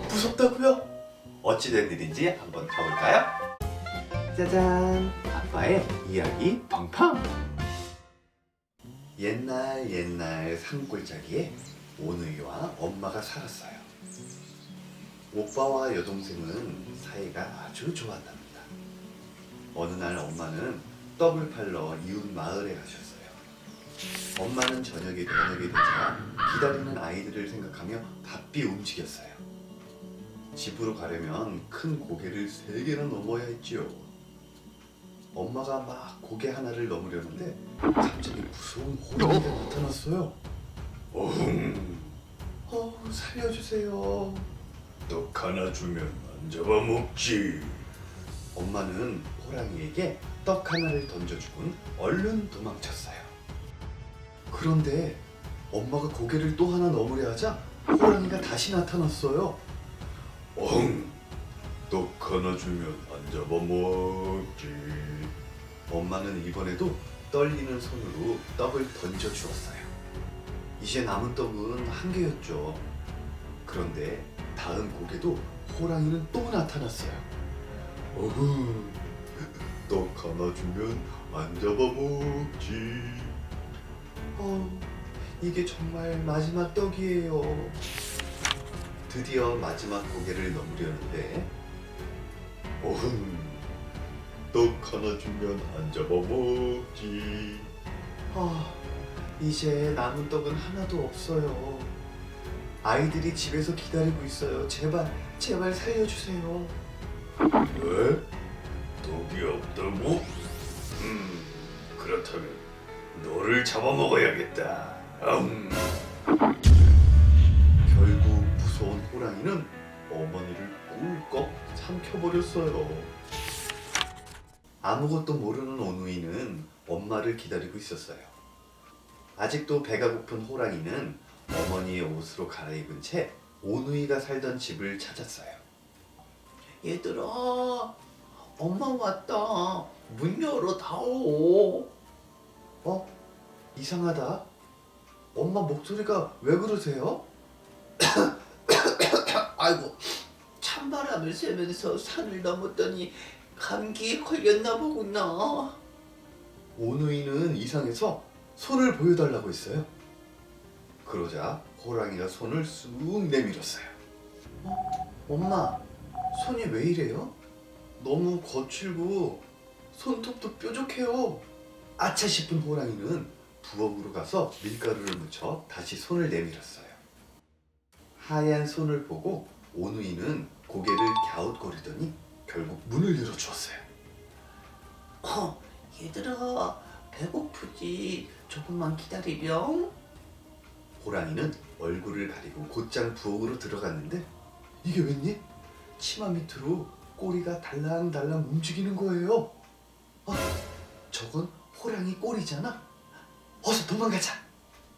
무섭다고요? 어찌된 일인지 한번 가볼까요? 짜잔! 아빠의 이야기 팡팡! 옛날 산골짜기에 오누이와 엄마가 살았어요. 오빠와 여동생은 사이가 아주 좋았답니다. 어느 날 엄마는 떡을 팔러 이웃 마을에 가셨어요. 엄마는 저녁이 되자 기다리는 아이들을 생각하며 바삐 움직였어요. 집으로 가려면 큰 고개를 3개나 넘어야 했지요. 엄마가 막 고개 하나를 넘으려는데 갑자기 무서운 호랑이가 나타났어요. 살려주세요. 떡 하나 주면 안 잡아먹지. 엄마는 호랑이에게 떡 하나를 던져주곤 얼른 도망쳤어요. 그런데 엄마가 고개를 또 하나 넘으려 하자 호랑이가 다시 나타났어요. 떡 하나 주면 안 잡아먹지. 엄마는 이번에도 떨리는 손으로 떡을 던져주었어요. 이제 남은 떡은 1개였죠. 그런데 다음 고개도 호랑이는 또 나타났어요. 떡 하나 주면 안 잡아먹지. 이게 정말 마지막 떡이에요. 드디어 마지막 고개를 넘으려는데 떡 하나 주면 안 잡아먹지. 이제 남은 떡은 하나도 없어요. 아이들이 집에서 기다리고 있어요. 제발 살려주세요. 왜? 떡이 없다고? 그렇다면 너를 잡아먹어야겠다. 결국 무서운 호랑이는 어머니를 꿀꺽 삼켜버렸어요. 아무것도 모르는 오누이는 엄마를 기다리고 있었어요. 아직도 배가 고픈 호랑이는 어머니의 옷으로 갈아입은 채 오누이가 살던 집을 찾았어요. 얘들아, 엄마 왔다. 문 열어다오. 이상하다. 엄마 목소리가 왜 그러세요? 아이고, 찬바람을 쐬면서 산을 넘었더니 감기에 걸렸나 보구나. 오누이는 이상해서 손을 보여달라고 했어요. 그러자 호랑이가 손을 쑥 내밀었어요. 엄마, 손이 왜 이래요? 너무 거칠고 손톱도 뾰족해요. 아차 싶은 호랑이는 부엌으로 가서 밀가루를 묻혀 다시 손을 내밀었어요. 하얀 손을 보고 오누이는 고개를 갸웃거리더니 결국 문을 열어주었어요. 얘들아, 배고프지? 조금만 기다리렴. 호랑이는 얼굴을 가리고 곧장 부엌으로 들어갔는데 이게 웬일? 치마 밑으로 꼬리가 달랑달랑 움직이는 거예요. 저건 호랑이 꼬리잖아. 어서 도망가자.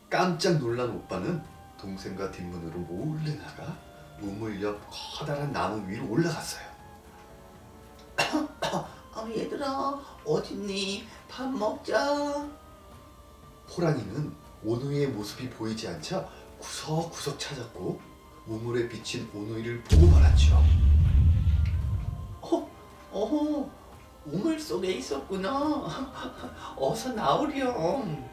깜짝 놀란 오빠는 동생과 뒷문으로 몰래 나가 우물 옆 커다란 나무 위로 올라갔어요. 얘들아, 어딨니? 밥 먹자. 호랑이는 오누이의 모습이 보이지 않자 구석구석 찾았고 우물에 비친 오누이를 보고 말았죠. 우물 속에 있었구나. 어서 나오렴.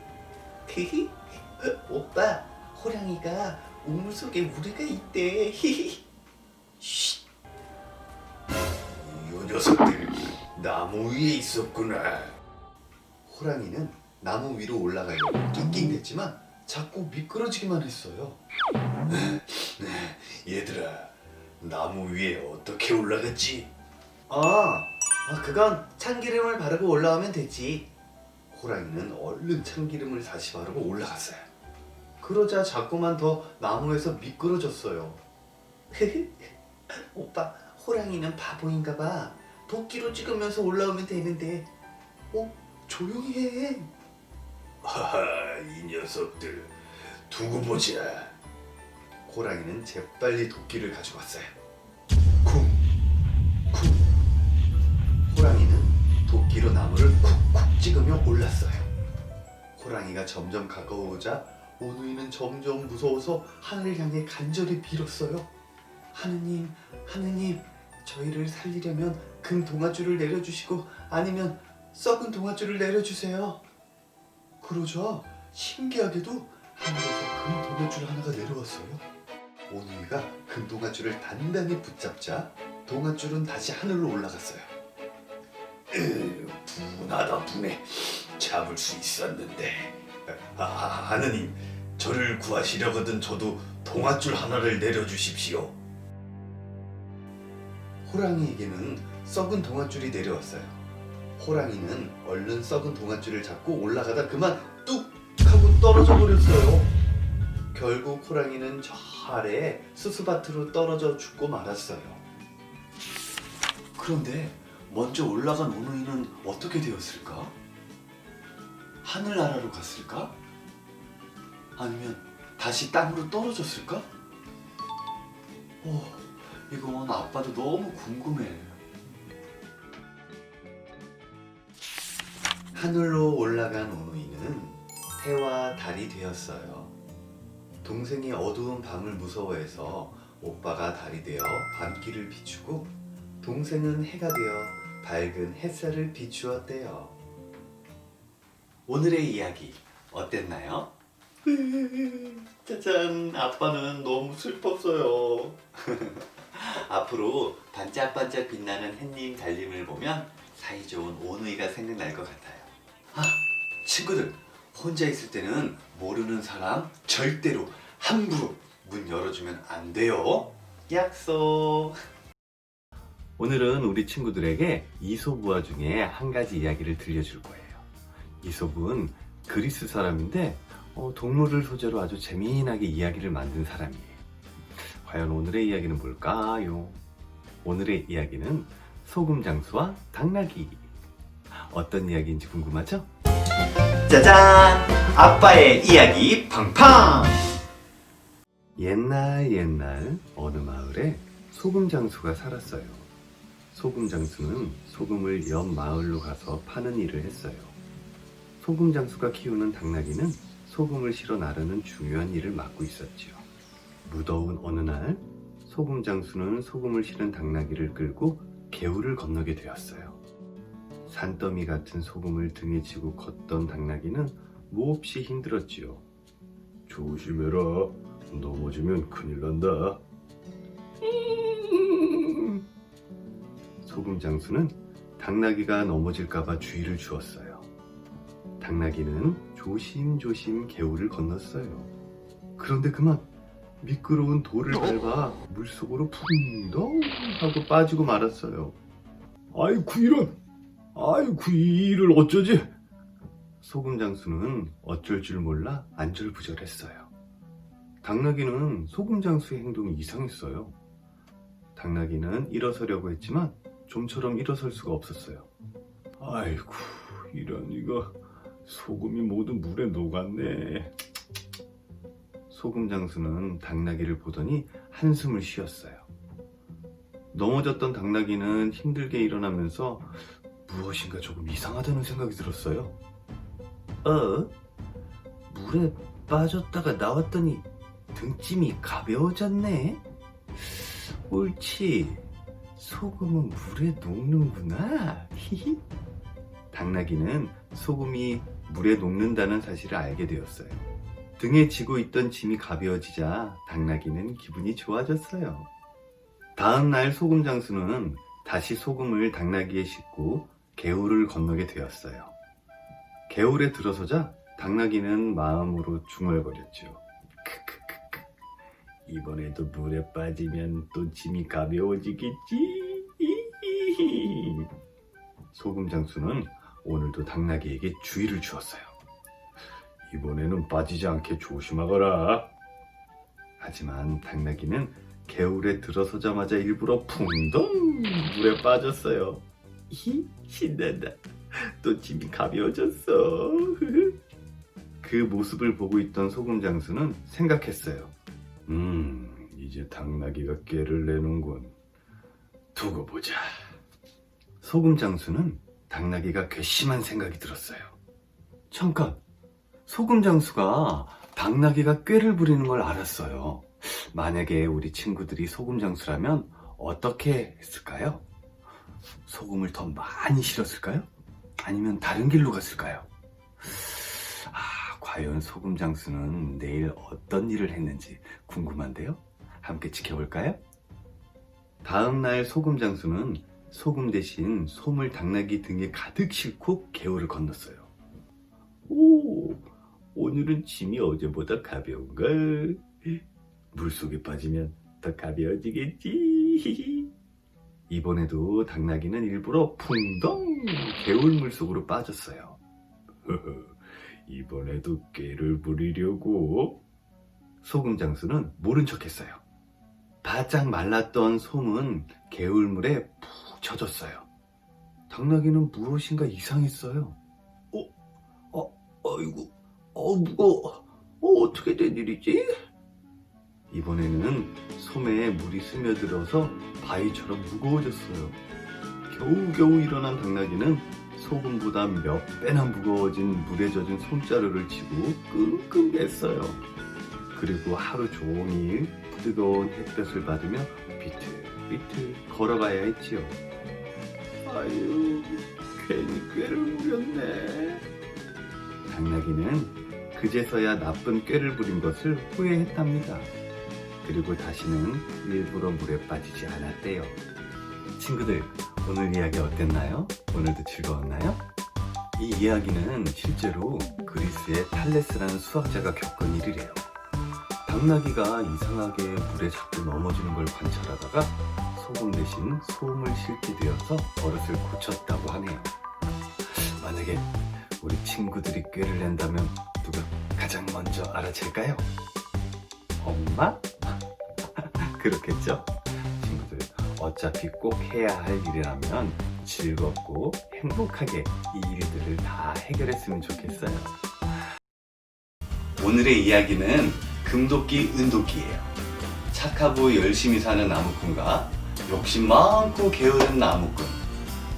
오빠, 호랑이가 우물 속에 우리가 있대. 쉿. 이 녀석들 나무 위에 있었구나. 호랑이는 나무 위로 올라가려고 낑낑댔지만 자꾸 미끄러지기만 했어요. 얘들아, 나무 위에 어떻게 올라갔지? 그건 참기름을 바르고 올라오면 되지. 호랑이는 얼른 참기름을 다시 바르고 올라갔어요. 그러자 자꾸만 더 나무에서 미끄러졌어요. 오빠, 호랑이는 바보인가 봐. 도끼로 찍으면서 올라오면 되는데. 조용히 해. 하하, 이 녀석들 두고 보자. 호랑이는 재빨리 도끼를 가져왔어요. 쿵. 호랑이는 도끼로 나무를 쿡쿡 찍으며 올랐어요. 호랑이가 점점 가까워오자 오누이는 점점 무서워서 하늘을 향해 간절히 빌었어요. 하느님, 하느님, 저희를 살리려면 금 동아줄을 내려주시고 아니면 썩은 동아줄을 내려주세요. 그러자 신기하게도 하늘에서 금 동아줄 하나가 내려왔어요. 오누이가 금 동아줄을 단단히 붙잡자 동아줄은 다시 하늘로 올라갔어요. 분하다 분해. 잡을 수 있었는데. 하느님, 저를 구하시려거든 저도 동아줄 하나를 내려주십시오. 호랑이에게는 썩은 동아줄이 내려왔어요. 호랑이는 얼른 썩은 동아줄을 잡고 올라가다 그만 뚝 하고 떨어져 버렸어요. 결국 호랑이는 저 아래에 수수밭으로 떨어져 죽고 말았어요. 그런데 먼저 올라간 오누이는 어떻게 되었을까? 하늘나라로 갔을까? 아니면 다시 땅으로 떨어졌을까? 이건 아빠도 너무 궁금해. 하늘로 올라간 오누이는 해와 달이 되었어요. 동생이 어두운 밤을 무서워해서 오빠가 달이 되어 밤길을 비추고 동생은 해가 되어 밝은 햇살을 비추었대요. 오늘의 이야기 어땠나요? 짜잔, 아빠는 너무 슬펐어요. 앞으로 반짝반짝 빛나는 햇님 달님을 보면 사이좋은 오누이가 생각날 것 같아요. 친구들, 혼자 있을 때는 모르는 사람 절대로 함부로 문 열어주면 안 돼요. 약속. 오늘은 우리 친구들에게 이솝우화 중에 한 가지 이야기를 들려줄 거예요. 이솝은 그리스 사람인데 동물을 소재로 아주 재미나게 이야기를 만든 사람이에요. 과연 오늘의 이야기는 뭘까요? 오늘의 이야기는 소금장수와 당나귀. 어떤 이야기인지 궁금하죠? 짜잔! 아빠의 이야기 팡팡! 옛날 어느 마을에 소금장수가 살았어요. 소금장수는 소금을 옆 마을로 가서 파는 일을 했어요. 소금장수가 키우는 당나귀는 소금을 실어 나르는 중요한 일을 맡고 있었지요. 무더운 어느 날 소금장수는 소금을 실은 당나귀를 끌고 개울을 건너게 되었어요. 산더미 같은 소금을 등에 지고 걷던 당나귀는 몹시 힘들었지요. 조심해라. 넘어지면 큰일 난다. 소금장수는 당나귀가 넘어질까봐 주의를 주었어요. 당나귀는 조심조심 개울을 건넜어요. 그런데 그만 미끄러운 돌을 밟아 물속으로 풍덩 하고 빠지고 말았어요. 아이쿠 이런! 아이쿠 이 일을 어쩌지? 소금장수는 어쩔 줄 몰라 안절부절했어요. 당나귀는 소금장수의 행동이 이상했어요. 당나귀는 일어서려고 했지만 좀처럼 일어설 수가 없었어요. 아이쿠 이런 이거 소금이 모두 물에 녹았네. 소금장수는 당나귀를 보더니 한숨을 쉬었어요. 넘어졌던 당나귀는 힘들게 일어나면서 무엇인가 조금 이상하다는 생각이 들었어요. 물에 빠졌다가 나왔더니 등짐이 가벼워졌네? 옳지, 소금은 물에 녹는구나. 히히. 당나귀는 소금이 물에 녹는다는 사실을 알게 되었어요. 등에 지고 있던 짐이 가벼워지자 당나귀는 기분이 좋아졌어요. 다음 날 소금장수는 다시 소금을 당나귀에 싣고 개울을 건너게 되었어요. 개울에 들어서자 당나귀는 마음으로 중얼거렸죠. 크크크크. 이번에도 물에 빠지면 또 짐이 가벼워지겠지. 소금장수는 오늘도 당나귀에게 주의를 주었어요. 이번에는 빠지지 않게 조심하거라. 하지만 당나귀는 개울에 들어서자마자 일부러 풍덩 물에 빠졌어요. 신난다. 또 짐이 가벼워졌어. 그 모습을 보고 있던 소금장수는 생각했어요. 이제 당나귀가 깨를 내는군. 두고 보자. 소금장수는 당나귀가 괘씸한 생각이 들었어요. 잠깐! 소금장수가 당나귀가 꾀를 부리는 걸 알았어요. 만약에 우리 친구들이 소금장수라면 어떻게 했을까요? 소금을 더 많이 실었을까요? 아니면 다른 길로 갔을까요? 과연 소금장수는 내일 어떤 일을 했는지 궁금한데요? 함께 지켜볼까요? 다음날 소금장수는 소금 대신 솜을 당나귀 등에 가득 싣고 개울을 건넜어요. 오, 오늘은 짐이 어제보다 가벼운걸? 물속에 빠지면 더 가벼워지겠지. 이번에도 당나귀는 일부러 풍덩 개울 물속으로 빠졌어요. 이번에도 꾀를 부리려고? 소금장수는 모른 척했어요. 바짝 말랐던 솜은 개울물에 푹 젖었어요. 당나귀는 무엇인가 이상했어요. 아이고, 무거워. 어떻게 된 일이지? 이번에는 솜에 물이 스며들어서 바위처럼 무거워졌어요. 겨우겨우 일어난 당나귀는 소금보다 몇 배나 무거워진 물에 젖은 솜자루를 쥐고 끙끙 댔어요. 그리고 하루 종일 뜨거운 햇볕을 받으며 비틀비틀 걸어가야 했지요. 아유, 괜히 꾀를 부렸네. 당나귀는 그제서야 나쁜 꾀를 부린 것을 후회했답니다. 그리고 다시는 일부러 물에 빠지지 않았대요. 친구들, 오늘 이야기 어땠나요? 오늘도 즐거웠나요? 이 이야기는 실제로 그리스의 탈레스라는 수학자가 겪은 일이래요. 당나귀가 이상하게 물에 자꾸 넘어지는 걸 관찰하다가 소금 대신 솜을 싣게 되어서 버릇을 고쳤다고 하네요. 만약에 우리 친구들이 꾀를 낸다면 누가 가장 먼저 알아챌까요? 엄마? 그렇겠죠? 친구들, 어차피 꼭 해야 할 일이라면 즐겁고 행복하게 이 일들을 다 해결했으면 좋겠어요. 오늘의 이야기는 금도끼 은도끼예요. 착하고 열심히 사는 나무꾼과 욕심 많고 게으른 나무꾼,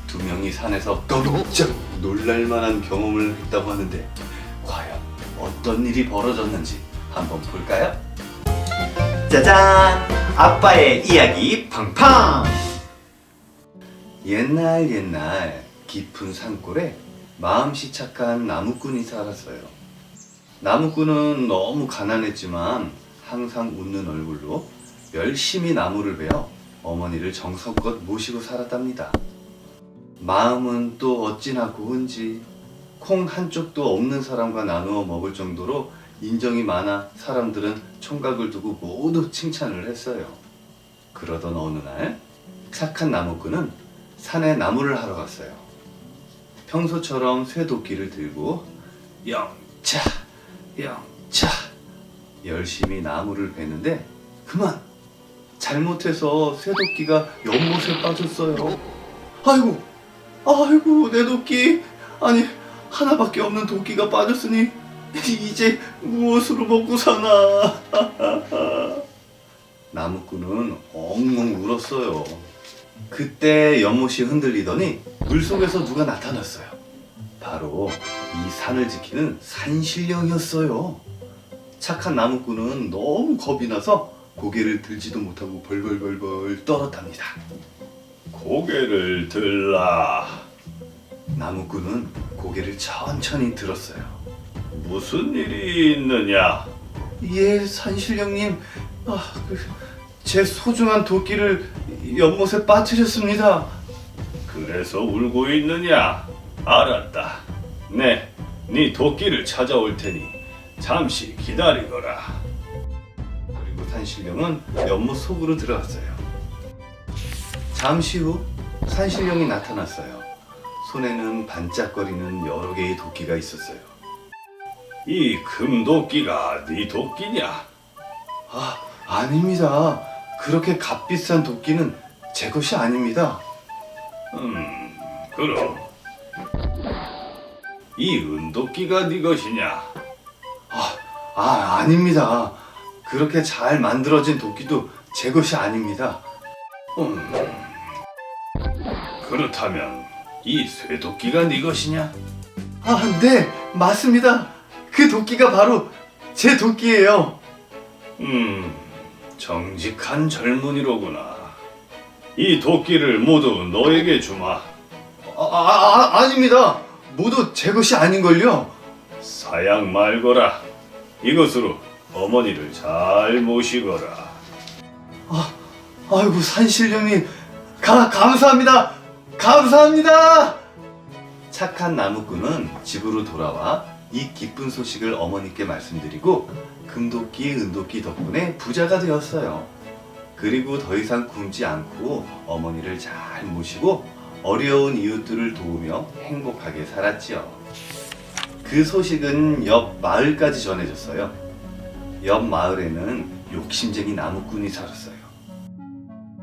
두 명이 산에서 깜짝 놀랄만한 경험을 했다고 하는데 과연 어떤 일이 벌어졌는지 한번 볼까요? 짜잔! 아빠의 이야기 팡팡! 옛날 깊은 산골에 마음씨 착한 나무꾼이 살았어요. 나무꾼은 너무 가난했지만 항상 웃는 얼굴로 열심히 나무를 베어 어머니를 정성껏 모시고 살았답니다. 마음은 또 어찌나 고운지 콩 한 쪽도 없는 사람과 나누어 먹을 정도로 인정이 많아 사람들은 총각을 두고 모두 칭찬을 했어요. 그러던 어느 날 착한 나무꾼은 산에 나무를 하러 갔어요. 평소처럼 쇠도끼를 들고 영차 영차 열심히 나무를 베는데 그만 잘못해서 쇠도끼가 연못에 빠졌어요. 아이고 내 도끼. 아니 하나밖에 없는 도끼가 빠졌으니 이제 무엇으로 먹고 사나. 나무꾼은 엉엉 울었어요. 그때 연못이 흔들리더니 물속에서 누가 나타났어요. 바로 이 산을 지키는 산신령이었어요. 착한 나무꾼은 너무 겁이 나서 고개를 들지도 못하고 벌벌벌벌 떨었답니다. 고개를 들라. 나무꾼은 고개를 천천히 들었어요. 무슨 일이 있느냐? 예, 산신령님. 제 소중한 도끼를 연못에 빠뜨렸습니다. 그래서 울고 있느냐? 알았다. 네 도끼를 찾아올 테니 잠시 기다리거라. 그리고 산신령은 연못 속으로 들어갔어요. 잠시 후 산신령이 나타났어요. 손에는 반짝거리는 여러 개의 도끼가 있었어요. 이 금도끼가 네 도끼냐? 아닙니다. 그렇게 값비싼 도끼는 제 것이 아닙니다. 그럼 이 은도끼가 네 것이냐? 아닙니다. 그렇게 잘 만들어진 도끼도 제 것이 아닙니다. 그렇다면 이 쇠도끼가 네 것이냐? 네, 맞습니다. 그 도끼가 바로 제 도끼예요. 정직한 젊은이로구나. 이 도끼를 모두 너에게 주마. 아닙니다. 모두 제 것이 아닌걸요. 사양 말거라. 이것으로 어머니를 잘 모시거라. 아이고 산신령님 감사합니다. 감사합니다. 착한 나무꾼은 집으로 돌아와 이 기쁜 소식을 어머니께 말씀드리고 금도끼, 은도끼 덕분에 부자가 되었어요. 그리고 더 이상 굶지 않고 어머니를 잘 모시고 어려운 이웃들을 도우며 행복하게 살았지요. 그 소식은 옆 마을까지 전해졌어요. 옆 마을에는 욕심쟁이 나무꾼이 살았어요.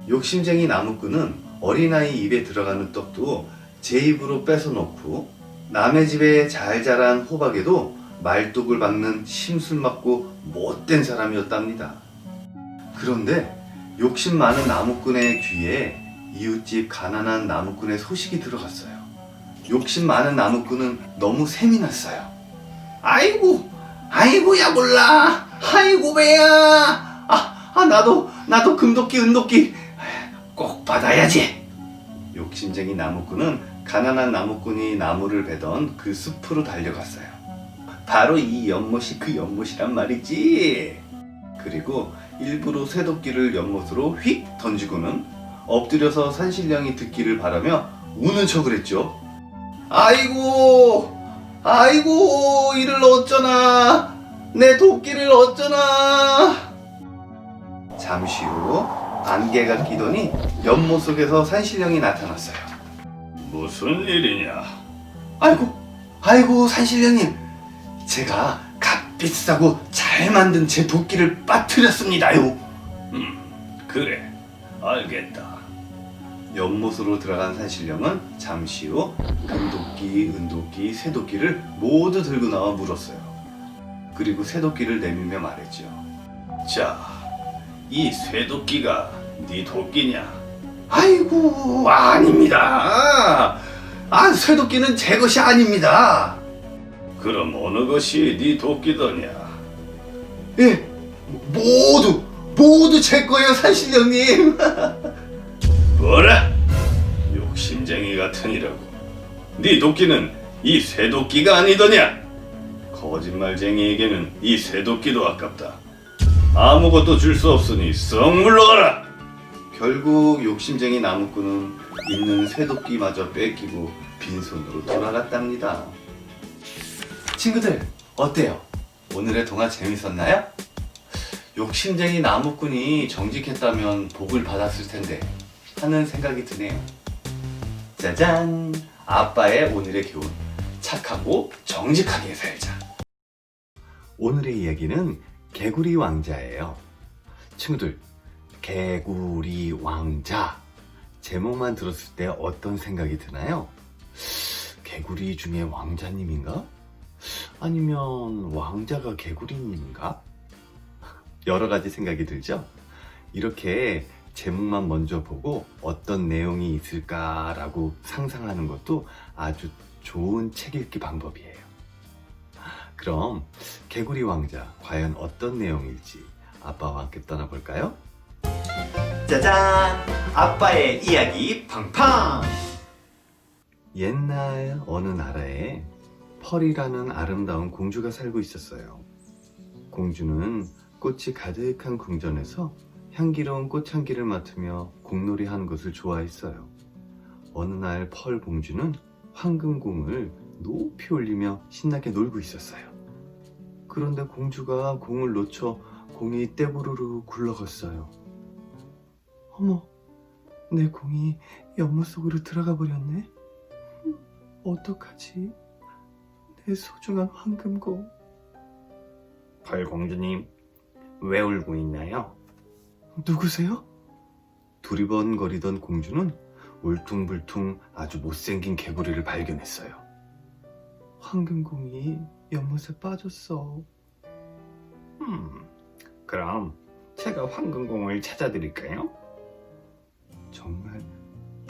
욕심쟁이 나무꾼은 어린아이 입에 들어가는 떡도 제 입으로 뺏어놓고 남의 집에 잘 자란 호박에도 말뚝을 박는 심술맞고 못된 사람이었답니다. 그런데 욕심 많은 나무꾼의 귀에 이웃집 가난한 나무꾼의 소식이 들어갔어요. 욕심 많은 나무꾼은 너무 셈이 났어요. 아이고야 몰라. 아이고 배야. 나도 금도끼 은도끼 꼭 받아야지. 욕심쟁이 나무꾼은 가난한 나무꾼이 나무를 베던 그 숲으로 달려갔어요. 바로 이 연못이 그 연못이란 말이지. 그리고 일부러 쇠도끼를 연못으로 휙 던지고는 엎드려서 산신령이 듣기를 바라며 우는 척을 했죠. 아이고 이를 어쩌나. 내 도끼를 어쩌나. 잠시 후 안개가 끼더니 연못 속에서 산신령이 나타났어요. 무슨 일이냐? 아이고 산신령님, 제가 값비싸고 잘 만든 제 도끼를 빠뜨렸습니다요. 그래, 알겠다. 연못으로 들어간 산신령은 잠시 후 금도끼, 은도끼, 쇠도끼를 모두 들고 나와 물었어요. 그리고 쇠도끼를 내밀며 말했죠. 자, 이 쇠도끼가 네 도끼냐? 아이고 아닙니다. 쇠도끼는 제 것이 아닙니다. 그럼 어느 것이 네 도끼더냐? 예, 모두 제 거예요 산신령님. 뭐라? 욕심쟁이 같으니라고. 네 도끼는 이 쇠도끼가 아니더냐? 거짓말쟁이에게는 이 쇠도끼도 아깝다. 아무것도 줄 수 없으니 썩 물러가라. 결국 욕심쟁이 나무꾼은 있는 쇠도끼마저 뺏기고 빈손으로 돌아갔답니다. 친구들 어때요? 오늘의 동화 재밌었나요? 욕심쟁이 나무꾼이 정직했다면 복을 받았을 텐데 하는 생각이 드네요. 짜잔! 아빠의 오늘의 교훈. 착하고 정직하게 살자. 오늘의 이야기는 개구리 왕자예요. 친구들, 개구리 왕자 제목만 들었을 때 어떤 생각이 드나요? 개구리 중에 왕자님인가? 아니면 왕자가 개구리님인가? 여러 가지 생각이 들죠? 이렇게 제목만 먼저 보고 어떤 내용이 있을까라고 상상하는 것도 아주 좋은 책 읽기 방법이에요. 그럼 개구리 왕자 과연 어떤 내용일지 아빠와 함께 떠나볼까요? 짜잔! 아빠의 이야기 팡팡! 옛날 어느 나라에 펄이라는 아름다운 공주가 살고 있었어요. 공주는 꽃이 가득한 궁전에서 향기로운 꽃향기를 맡으며 공놀이 하는 것을 좋아했어요. 어느 날 펄 공주는 황금공을 높이 올리며 신나게 놀고 있었어요. 그런데 공주가 공을 놓쳐 공이 떼부르르 굴러갔어요. 어머, 내 공이 연못 속으로 들어가 버렸네. 어떡하지? 내 소중한 황금공. 펄 공주님, 왜 울고 있나요? 누구세요? 두리번거리던 공주는 울퉁불퉁 아주 못생긴 개구리를 발견했어요. 황금공이 연못에 빠졌어. 그럼 제가 황금공을 찾아드릴까요? 정말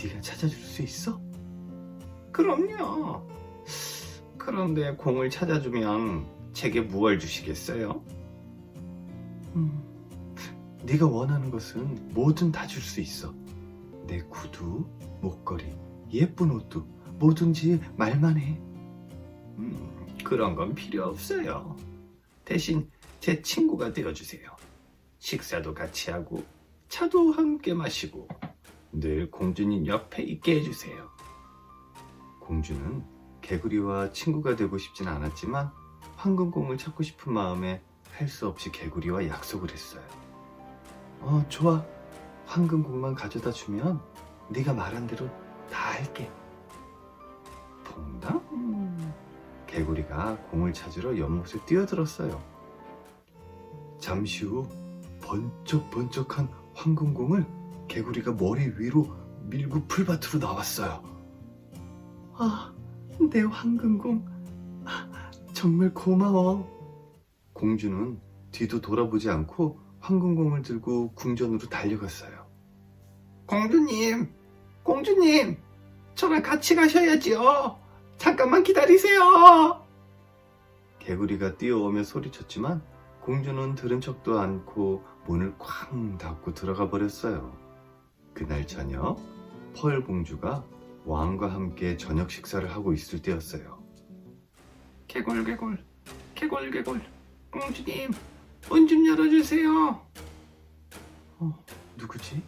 네가 찾아줄 수 있어? 그럼요. 그런데 공을 찾아주면 제게 무얼 주시겠어요? 네가 원하는 것은 뭐든 다 줄 수 있어. 내 구두, 목걸이, 예쁜 옷도 뭐든지 말만 해. 그런 건 필요 없어요. 대신 제 친구가 되어주세요. 식사도 같이 하고 차도 함께 마시고 늘 공주님 옆에 있게 해주세요. 공주는 개구리와 친구가 되고 싶진 않았지만 황금공을 찾고 싶은 마음에 할 수 없이 개구리와 약속을 했어요. 좋아. 황금공만 가져다 주면 네가 말한 대로 다 할게. 봉당? 개구리가 공을 찾으러 연못에 뛰어들었어요. 잠시 후 번쩍번쩍한 황금공을 개구리가 머리 위로 밀고 풀밭으로 나왔어요. 내 황금공. 정말 고마워. 공주는 뒤도 돌아보지 않고 황금공을 들고 궁전으로 달려갔어요. 공주님, 저랑 같이 가셔야지요. 잠깐만 기다리세요. 개구리가 뛰어오며 소리쳤지만 공주는 들은 척도 않고 문을 쾅 닫고 들어가 버렸어요. 그날 저녁 펄 공주가 왕과 함께 저녁 식사를 하고 있을 때였어요. 개굴, 공주님, 문 좀 열어주세요. 누구지?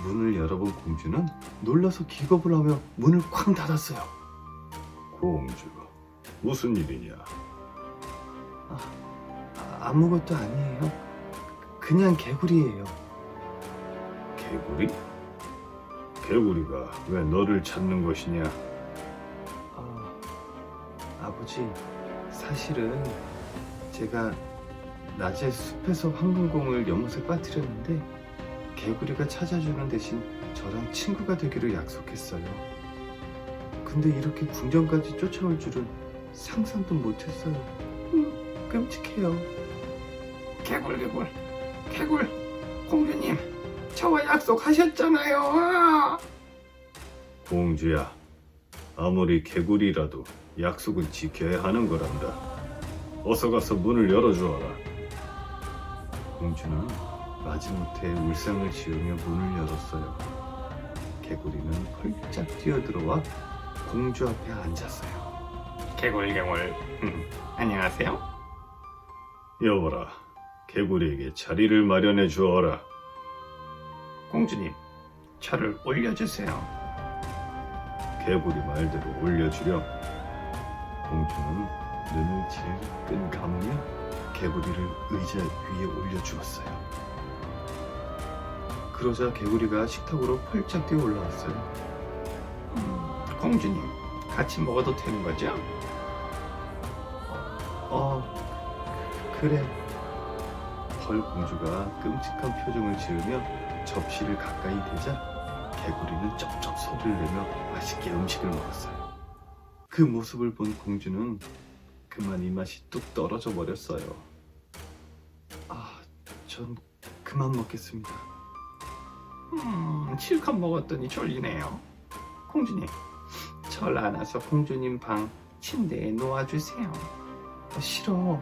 문을 열어본 공주는 놀라서 기겁을 하며 문을 쾅 닫았어요. 공주, 무슨 일이냐? 아무것도 아니에요. 그냥 개구리예요. 개구리? 개구리가 왜 너를 찾는 것이냐? 아버지, 사실은 제가 낮에 숲에서 황금공을 연못에 빠뜨렸는데 개구리가 찾아주는 대신 저랑 친구가 되기로 약속했어요. 근데 이렇게 궁전까지 쫓아올 줄은 상상도 못했어요. 끔찍해요. 개굴, 공주님, 저와 약속하셨잖아요. 공주야, 아무리 개구리라도 약속은 지켜야 하는 거란다. 어서 가서 문을 열어주어라. 공주는 마지못해 울상을 지으며 문을 열었어요. 개구리는 펄짝 뛰어들어와 공주 앞에 앉았어요. 개굴, 안녕하세요. 여보라, 개구리에게 자리를 마련해 주어라. 공주님, 저를 올려주세요. 개구리 말대로 올려주렴. 공주는 눈을 질끈 감으며 개구리를 의자 위에 올려주었어요. 그러자 개구리가 식탁으로 펄짝 뛰어 올라왔어요. 공주님, 같이 먹어도 되는 거죠? 그래. 펄 공주가 끔찍한 표정을 지으며 접시를 가까이 대자 개구리는 쩝쩝 소리를 내며 맛있게 음식을 먹었어요. 그 모습을 본 공주는 그만 입맛이 뚝 떨어져 버렸어요. 전 그만 먹겠습니다. 실컷 먹었더니 졸리네요. 공주님, 절 안아서 공주님 방 침대에 놓아주세요. 싫어.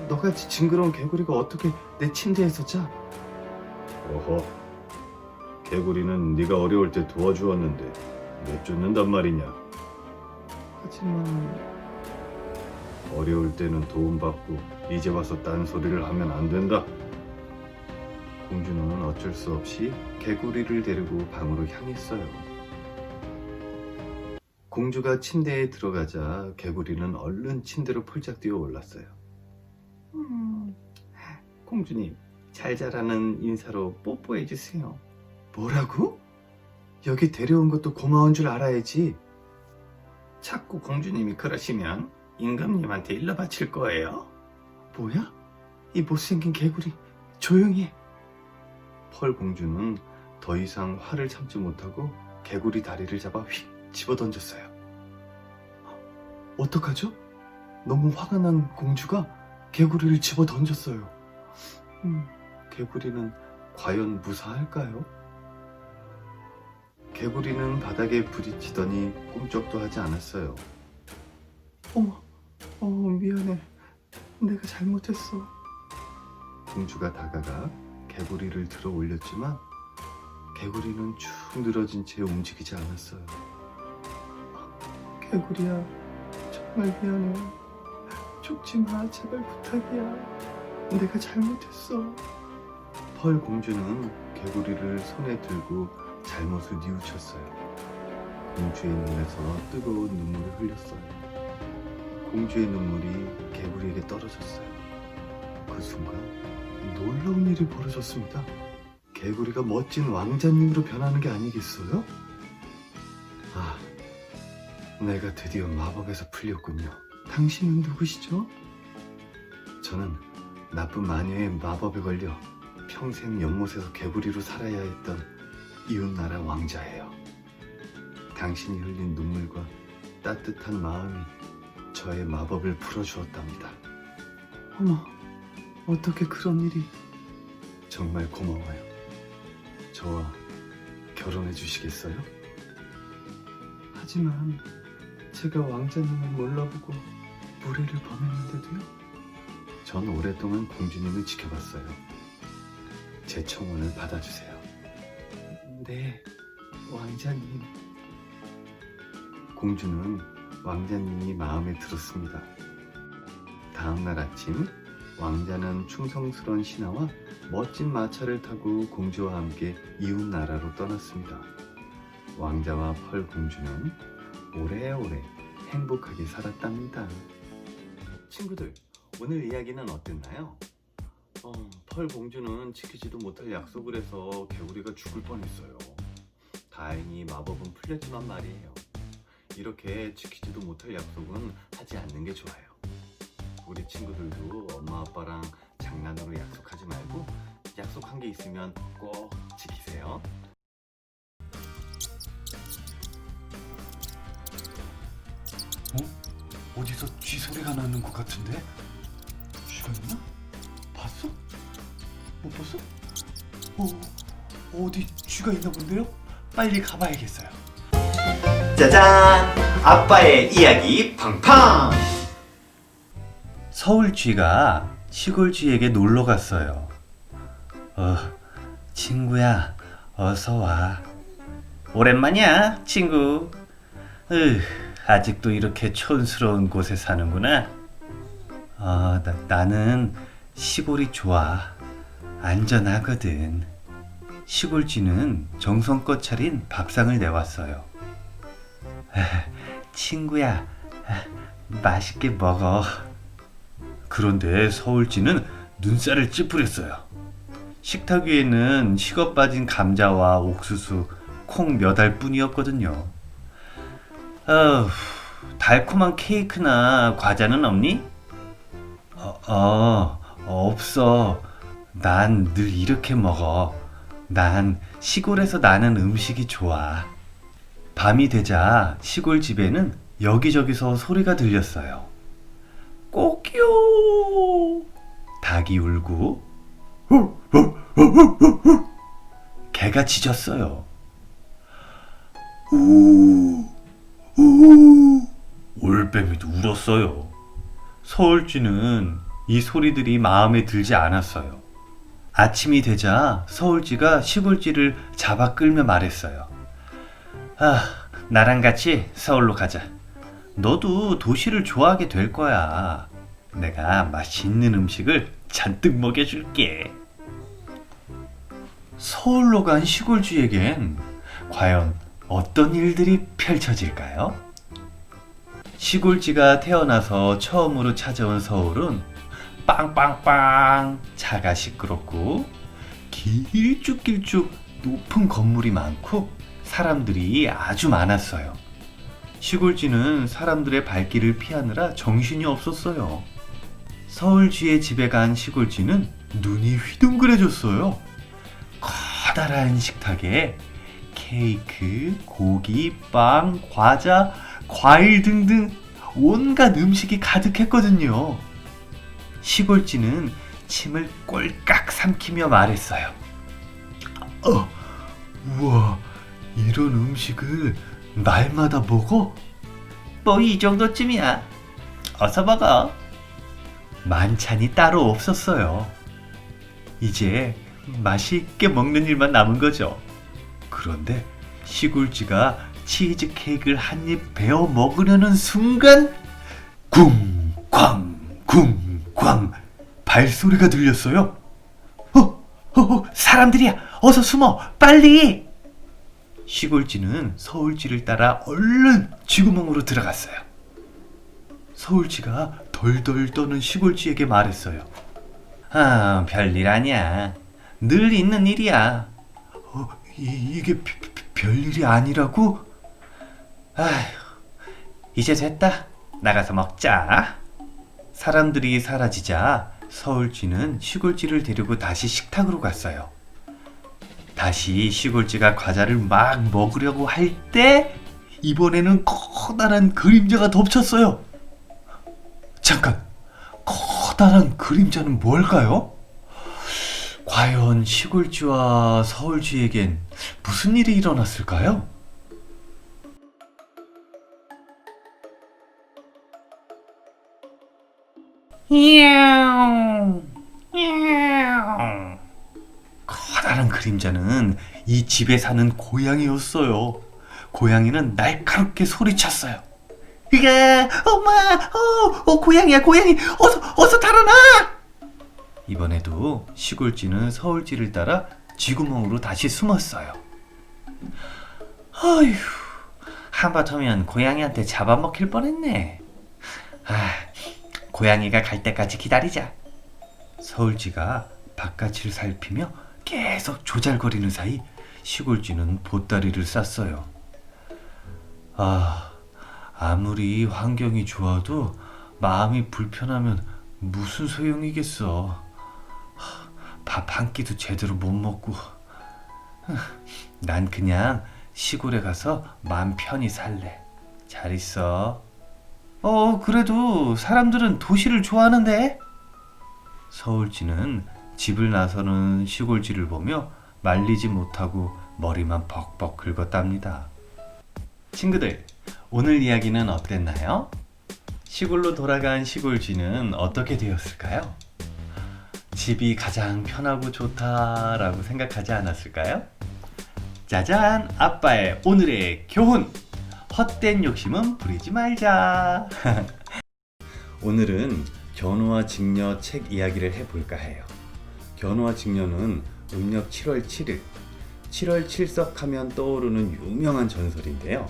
너같이 징그러운 개구리가 어떻게 내 침대에서 자? 어허, 개구리는 네가 어려울 때 도와주었는데 내쫓는단 말이냐? 하지만 어려울 때는 도움받고 이제 와서 딴소리를 하면 안 된다. 공주는 어쩔 수 없이 개구리를 데리고 방으로 향했어요. 공주가 침대에 들어가자 개구리는 얼른 침대로 폴짝 뛰어 올랐어요. 공주님, 잘 자라는 인사로 뽀뽀해 주세요. 뭐라고? 여기 데려온 것도 고마운 줄 알아야지. 자꾸 공주님이 그러시면 임금님한테 일러 바칠 거예요. 뭐야? 이 못생긴 개구리, 조용히 해. 펄 공주는 더 이상 화를 참지 못하고 개구리 다리를 잡아 휙 집어던졌어요. 어떡하죠? 너무 화가 난 공주가 개구리를 집어던졌어요. 개구리는 과연 무사할까요? 개구리는 바닥에 부딪히더니 꿈쩍도 하지 않았어요. 어머, 미안해. 내가 잘못했어. 공주가 다가가 개구리를 들어 올렸지만 개구리는 쭉 늘어진 채 움직이지 않았어요. 개구리야, 정말 미안해. 죽지 마, 제발 부탁이야. 내가 잘못했어. 펄 공주는 개구리를 손에 들고 잘못을 뉘우쳤어요. 공주의 눈에서 뜨거운 눈물을 흘렸어요. 공주의 눈물이 개구리에게 떨어졌어요. 그 순간 놀라운 일이 벌어졌습니다. 개구리가 멋진 왕자님으로 변하는 게 아니겠어요? 아, 내가 드디어 마법에서 풀렸군요. 당신은 누구시죠? 저는 나쁜 마녀의 마법에 걸려 평생 연못에서 개구리로 살아야 했던 이웃나라 왕자예요. 당신이 흘린 눈물과 따뜻한 마음이 저의 마법을 풀어주었답니다. 어머, 어떻게 그런 일이... 정말 고마워요. 저와 결혼해 주시겠어요? 하지만 제가 왕자님을 몰라보고 무례를 범했는데도요? 전 오랫동안 공주님을 지켜봤어요. 제 청혼을 받아주세요. 네, 왕자님. 공주는 왕자님이 마음에 들었습니다. 다음날 아침, 왕자는 충성스러운 신하와 멋진 마차를 타고 공주와 함께 이웃 나라로 떠났습니다. 왕자와 펄 공주는 오래오래 행복하게 살았답니다. 친구들, 오늘 이야기는 어땠나요? 펄 공주는 지키지도 못할 약속을 해서 개구리가 죽을 뻔했어요. 다행히 마법은 풀렸지만 말이에요. 이렇게 지키지도 못할 약속은 하지 않는 게 좋아요. 우리 친구들도 엄마 아빠랑 장난으로 약속하지 말고 약속한 게 있으면 꼭 지키세요. 어디서 쥐 소리가 나는 것 같은데? 쥐가 있나? 봤어? 못 봤어? 어디 쥐가 있나 본데요? 빨리 가봐야겠어요. 짜잔! 아빠의 이야기 팡팡! 서울 쥐가 시골 쥐에게 놀러 갔어요. 친구야, 어서 와. 오랜만이야, 친구. 아직도 이렇게 촌스러운 곳에 사는구나. 나는 시골이 좋아. 안전하거든. 시골쥐는 정성껏 차린 밥상을 내왔어요. 친구야, 맛있게 먹어. 그런데 서울쥐는 눈살을 찌푸렸어요. 식탁 위에는 식어 빠진 감자와 옥수수, 콩 몇 알 뿐이었거든요. 달콤한 케이크나 과자는 없니? 없어. 난 늘 이렇게 먹어. 난 시골에서 나는 음식이 좋아. 밤이 되자 시골 집에는 여기저기서 소리가 들렸어요. 꼬끼요! 닭이 울고 개가 짖었어요. 올빼미도 울었어요. 서울쥐는 이 소리들이 마음에 들지 않았어요. 아침이 되자 서울쥐가 시골쥐를 잡아 끌며 말했어요. 나랑 같이 서울로 가자. 너도 도시를 좋아하게 될 거야. 내가 맛있는 음식을 잔뜩 먹여줄게. 서울로 간 시골쥐에겐 과연 어떤 일들이 펼쳐질까요? 시골쥐가 태어나서 처음으로 찾아온 서울은 빵빵빵 차가 시끄럽고 길쭉길쭉 높은 건물이 많고 사람들이 아주 많았어요. 시골쥐는 사람들의 발길을 피하느라 정신이 없었어요. 서울쥐의 집에 간 시골쥐는 눈이 휘둥그레졌어요. 커다란 식탁에 케이크, 고기, 빵, 과자, 과일 등등 온갖 음식이 가득했거든요. 시골쥐는 침을 꼴깍 삼키며 말했어요. 우와, 이런 음식을 날마다 먹어? 뭐 이 정도쯤이야. 어서 먹어. 만찬이 따로 없었어요. 이제 맛있게 먹는 일만 남은 거죠. 그런데 시골쥐가 치즈 케이크를 한 입 베어 먹으려는 순간 쿵쾅 쿵쾅 발소리가 들렸어요. 사람들이야, 어서 숨어, 빨리! 시골쥐는 서울쥐를 따라 얼른 쥐구멍으로 들어갔어요. 서울쥐가 덜덜 떠는 시골쥐에게 말했어요. 별일 아니야. 늘 있는 일이야. 이게 별일이 아니라고? 아휴, 이제 됐다. 나가서 먹자. 사람들이 사라지자 서울쥐는 시골쥐를 데리고 다시 식탁으로 갔어요. 다시 시골쥐가 과자를 막 먹으려고 할 때 이번에는 커다란 그림자가 덮쳤어요. 잠깐, 커다란 그림자는 뭘까요? 과연 시골쥐와 서울쥐에겐 무슨 일이 일어났을까요? 커다란 그림자는 이 집에 사는 고양이였어요. 고양이는 날카롭게 소리쳤어요. 으가, 엄마, 고양이야, 고양이, 어서 달아나! 이번에도 시골쥐는 서울쥐를 따라 쥐구멍으로 다시 숨었어요. 어휴, 한바탕면 고양이한테 잡아먹힐 뻔했네. 고양이가 갈 때까지 기다리자. 서울쥐가 바깥을 살피며 계속 조잘거리는 사이 시골쥐는 보따리를 쌌어요. 아무리 환경이 좋아도 마음이 불편하면 무슨 소용이겠어. 밥 한 끼도 제대로 못 먹고. 난 그냥 시골에 가서 맘 편히 살래. 잘 있어. 그래도 사람들은 도시를 좋아하는데? 서울쥐는 집을 나서는 시골쥐를 보며 말리지 못하고 머리만 벅벅 긁었답니다. 친구들, 오늘 이야기는 어땠나요? 시골로 돌아간 시골쥐는 어떻게 되었을까요? 집이 가장 편하고 좋다라고 생각하지 않았을까요? 짜잔! 아빠의 오늘의 교훈! 헛된 욕심은 부리지 말자. 오늘은 견우와 직녀 책 이야기를 해볼까 해요. 견우와 직녀는 음력 7월 7일 7월 칠석하면 떠오르는 유명한 전설인데요.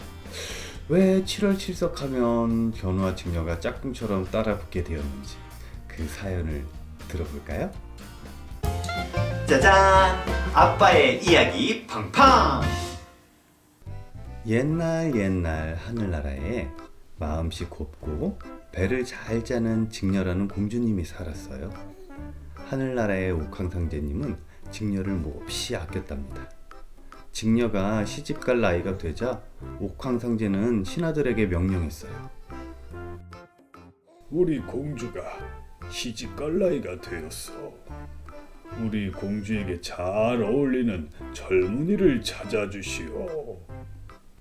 왜 7월 칠석하면 견우와 직녀가 짝꿍처럼 따라붙게 되었는지 그 사연을 들어볼까요? 짜잔! 아빠의 이야기 팡팡! 옛날 하늘나라에 마음씨 곱고 배를 잘 짜는 직녀라는 공주님이 살았어요. 하늘나라의 옥황상제님은 직녀를 몹시 아꼈답니다. 직녀가 시집갈 나이가 되자 옥황상제는 신하들에게 명령했어요. 우리 공주가 시집갈 나이가 되었어. 우리 공주에게 잘 어울리는 젊은이를 찾아주시오.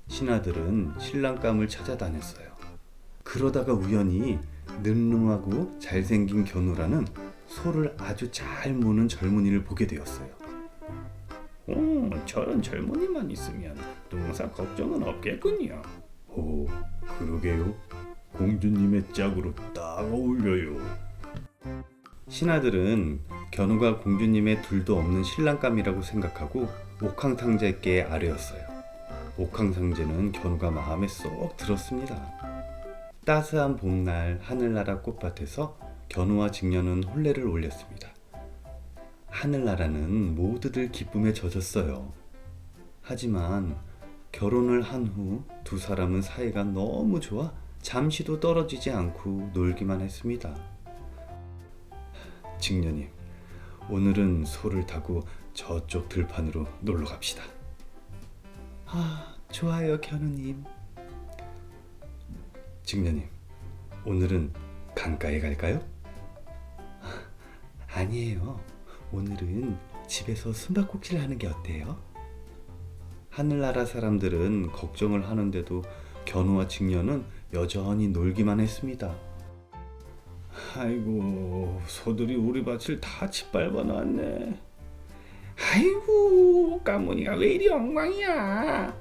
신하들은 신랑감을 찾아다녔어요. 그러다가 우연히 능능하고 잘생긴 견우라는 소를 아주 잘 모는 젊은이를 보게 되었어요. 저런 젊은이만 있으면 농사 걱정은 없겠군요. 오, 그러게요. 공주님의 짝으로 딱 어울려요. 신하들은 견우가 공주님의 둘도 없는 신랑감이라고 생각하고 옥황상제께 아뢰었어요. 옥황상제는 견우가 마음에 쏙 들었습니다. 따스한 봄날 하늘나라 꽃밭에서 견우와 직녀는 혼례를 올렸습니다. 하늘나라는 모두들 기쁨에 젖었어요. 하지만 결혼을 한 후 두 사람은 사이가 너무 좋아 잠시도 떨어지지 않고 놀기만 했습니다. 직녀님, 오늘은 소를 타고 저쪽 들판으로 놀러 갑시다. 좋아요, 견우님. 직녀님, 오늘은 강가에 갈까요? 아니에요. 오늘은 집에서 숨바꼭질 하는 게 어때요? 하늘나라 사람들은 걱정을 하는데도 견우와 직녀는 여전히 놀기만 했습니다. 아이고, 소들이 우리 밭을 다 짓밟아 놨네. 아이고, 까문이가 왜 이리 엉망이야.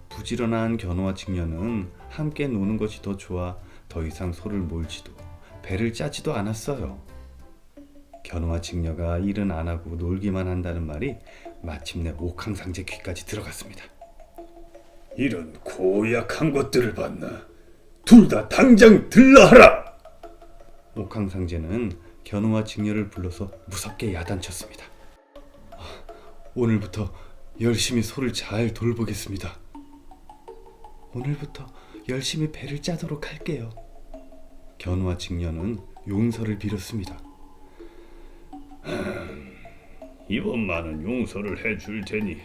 부지런한 견우와 직녀는 함께 노는 것이 더 좋아 더 이상 소를 몰지도 배를 짜지도 않았어요. 견우와 직녀가 일은 안 하고 놀기만 한다는 말이 마침내 옥황상제 귀까지 들어갔습니다. 이런 고약한 것들을 봤나. 둘 다 당장 들러하라. 옥황상제는 견우와 직녀를 불러서 무섭게 야단쳤습니다. 오늘부터 열심히 소를 잘 돌보겠습니다. 오늘부터 열심히 배를 짜도록 할게요. 견우와 직녀는 용서를 빌었습니다. 이번만은 용서를 해줄 테니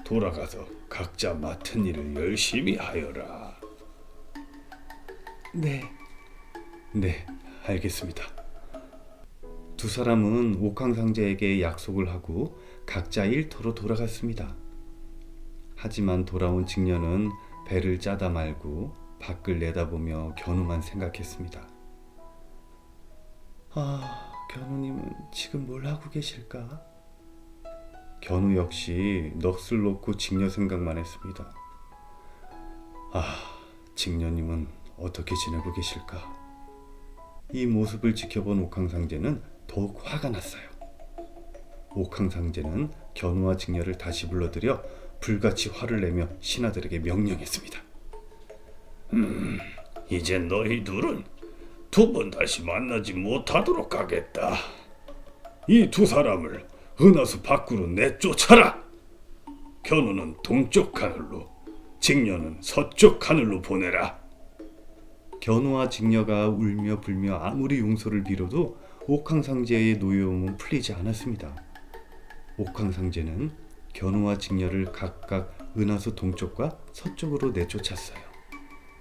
돌아가서 각자 맡은 일을 열심히 하여라. 네, 알겠습니다. 두 사람은 옥황상제에게 약속을 하고 각자 일터로 돌아갔습니다. 하지만 돌아온 직녀는 배를 짜다 말고 밖을 내다보며 견우만 생각했습니다. 견우님은 지금 뭘 하고 계실까? 견우 역시 넋을 놓고 직녀 생각만 했습니다. 직녀님은 어떻게 지내고 계실까? 이 모습을 지켜본 옥황상제는 더욱 화가 났어요. 옥황상제는 견우와 직녀를 다시 불러들여 불같이 화를 내며 신하들에게 명령했습니다. 이제 너희 둘은 두 번 다시 만나지 못하도록 하겠다. 이 두 사람을 은하수 밖으로 내쫓아라. 견우는 동쪽 하늘로, 직녀는 서쪽 하늘로 보내라. 견우와 직녀가 울며 불며 아무리 용서를 빌어도 옥황상제의 노여움은 풀리지 않았습니다. 옥황상제는 견우와 직녀를 각각 은하수 동쪽과 서쪽으로 내쫓았어요.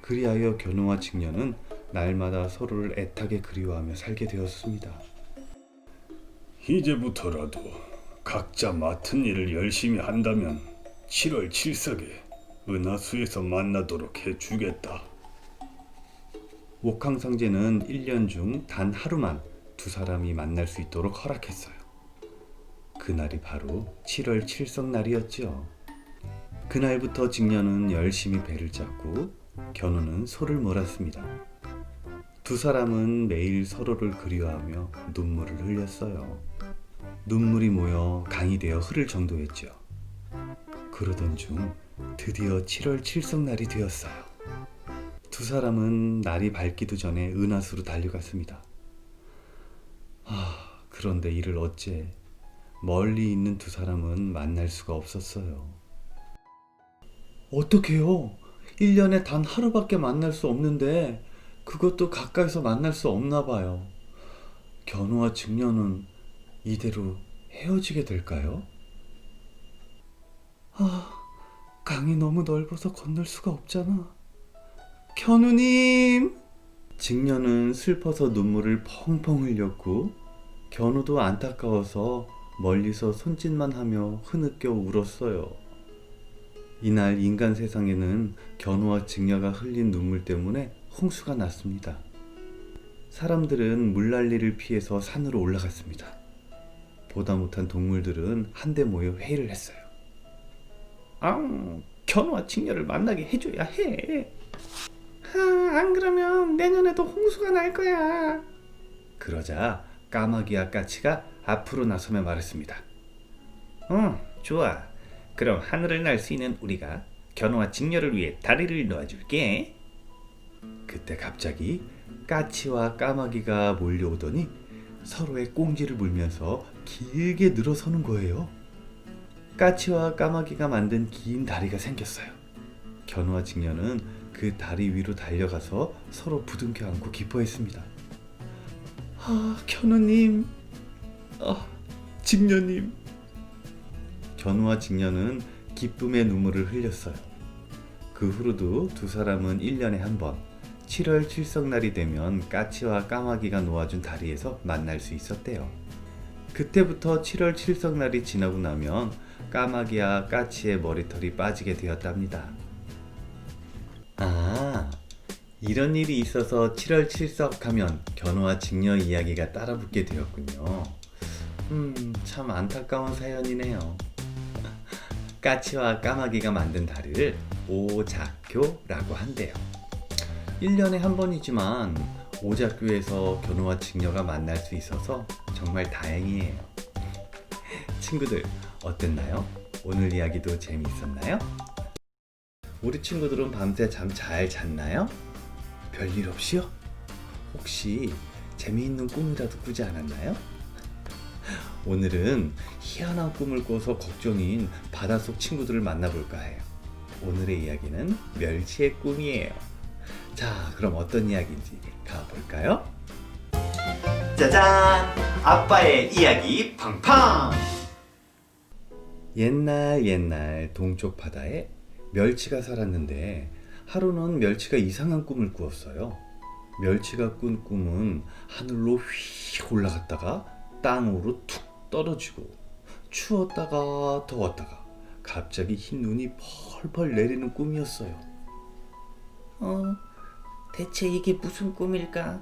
그리하여 견우와 직녀는 날마다 서로를 애타게 그리워하며 살게 되었습니다. 이제부터라도 각자 맡은 일을 열심히 한다면 7월 7석에 은하수에서 만나도록 해주겠다. 옥황상제는 1년 중 단 하루만 두 사람이 만날 수 있도록 허락했어요. 그날이 바로 7월 7석 날이었죠. 그날부터 직녀는 열심히 배를 짰고 견우는 소를 몰았습니다. 두 사람은 매일 서로를 그리워하며 눈물을 흘렸어요. 눈물이 모여 강이 되어 흐를 정도였죠. 그러던 중 드디어 7월 7석 날이 되었어요. 두 사람은 날이 밝기도 전에 은하수로 달려갔습니다. 그런데 이를 어째 멀리 있는 두 사람은 만날 수가 없었어요. 어떡해요? 1년에 단 하루밖에 만날 수 없는데 그것도 가까이서 만날 수 없나 봐요. 견우와 직녀는 이대로 헤어지게 될까요? 강이 너무 넓어서 건널 수가 없잖아. 견우님! 직녀는 슬퍼서 눈물을 펑펑 흘렸고 견우도 안타까워서 멀리서 손짓만 하며 흐느껴 울었어요. 이날 인간 세상에는 견우와 직녀가 흘린 눈물 때문에 홍수가 났습니다. 사람들은 물난리를 피해서 산으로 올라갔습니다. 보다 못한 동물들은 한데 모여 회의를 했어요. 견우와 직녀를 만나게 해줘야 해. 안 그러면 내년에도 홍수가 날 거야. 그러자 까마귀와 까치가 앞으로 나서며 말했습니다. 좋아. 그럼 하늘을 날 수 있는 우리가 견우와 직녀를 위해 다리를 놓아줄게. 그때 갑자기 까치와 까마귀가 몰려오더니 서로의 꽁지를 물면서 길게 늘어서는 거예요. 까치와 까마귀가 만든 긴 다리가 생겼어요. 견우와 직녀는 그 다리 위로 달려가서 서로 부둥켜 안고 기뻐했습니다. 견우님, 직녀님. 견우와 직녀는 기쁨의 눈물을 흘렸어요. 그 후로도 두 사람은 1년에 한 번 7월 7석 날이 되면 까치와 까마귀가 놓아준 다리에서 만날 수 있었대요. 그때부터 7월 7석 날이 지나고 나면 까마귀와 까치의 머리털이 빠지게 되었답니다. 이런 일이 있어서 7월 7석하면 견우와 직녀 이야기가 따라붙게 되었군요. 참 안타까운 사연이네요. 까치와 까마귀가 만든 다리를 오작교라고 한대요. 1년에 한 번이지만 오작교에서 견우와 직녀가 만날 수 있어서 정말 다행이에요. 친구들 어땠나요? 오늘 이야기도 재미있었나요? 우리 친구들은 밤새 잠 잘 잤나요? 별일 없이요? 혹시 재미있는 꿈이라도 꾸지 않았나요? 오늘은 희한한 꿈을 꿔서 걱정인 바닷속 친구들을 만나볼까 해요. 오늘의 이야기는 멸치의 꿈이에요. 자, 그럼 어떤 이야기인지 가볼까요? 짜잔! 아빠의 이야기 팡팡! 옛날 동쪽 바다에 멸치가 살았는데 하루는 멸치가 이상한 꿈을 꾸었어요. 멸치가 꾼 꿈은 하늘로 휙 올라갔다가 땅으로 툭 떨어지고 추웠다가 더웠다가 갑자기 흰 눈이 펄펄 내리는 꿈이었어요. 대체 이게 무슨 꿈일까?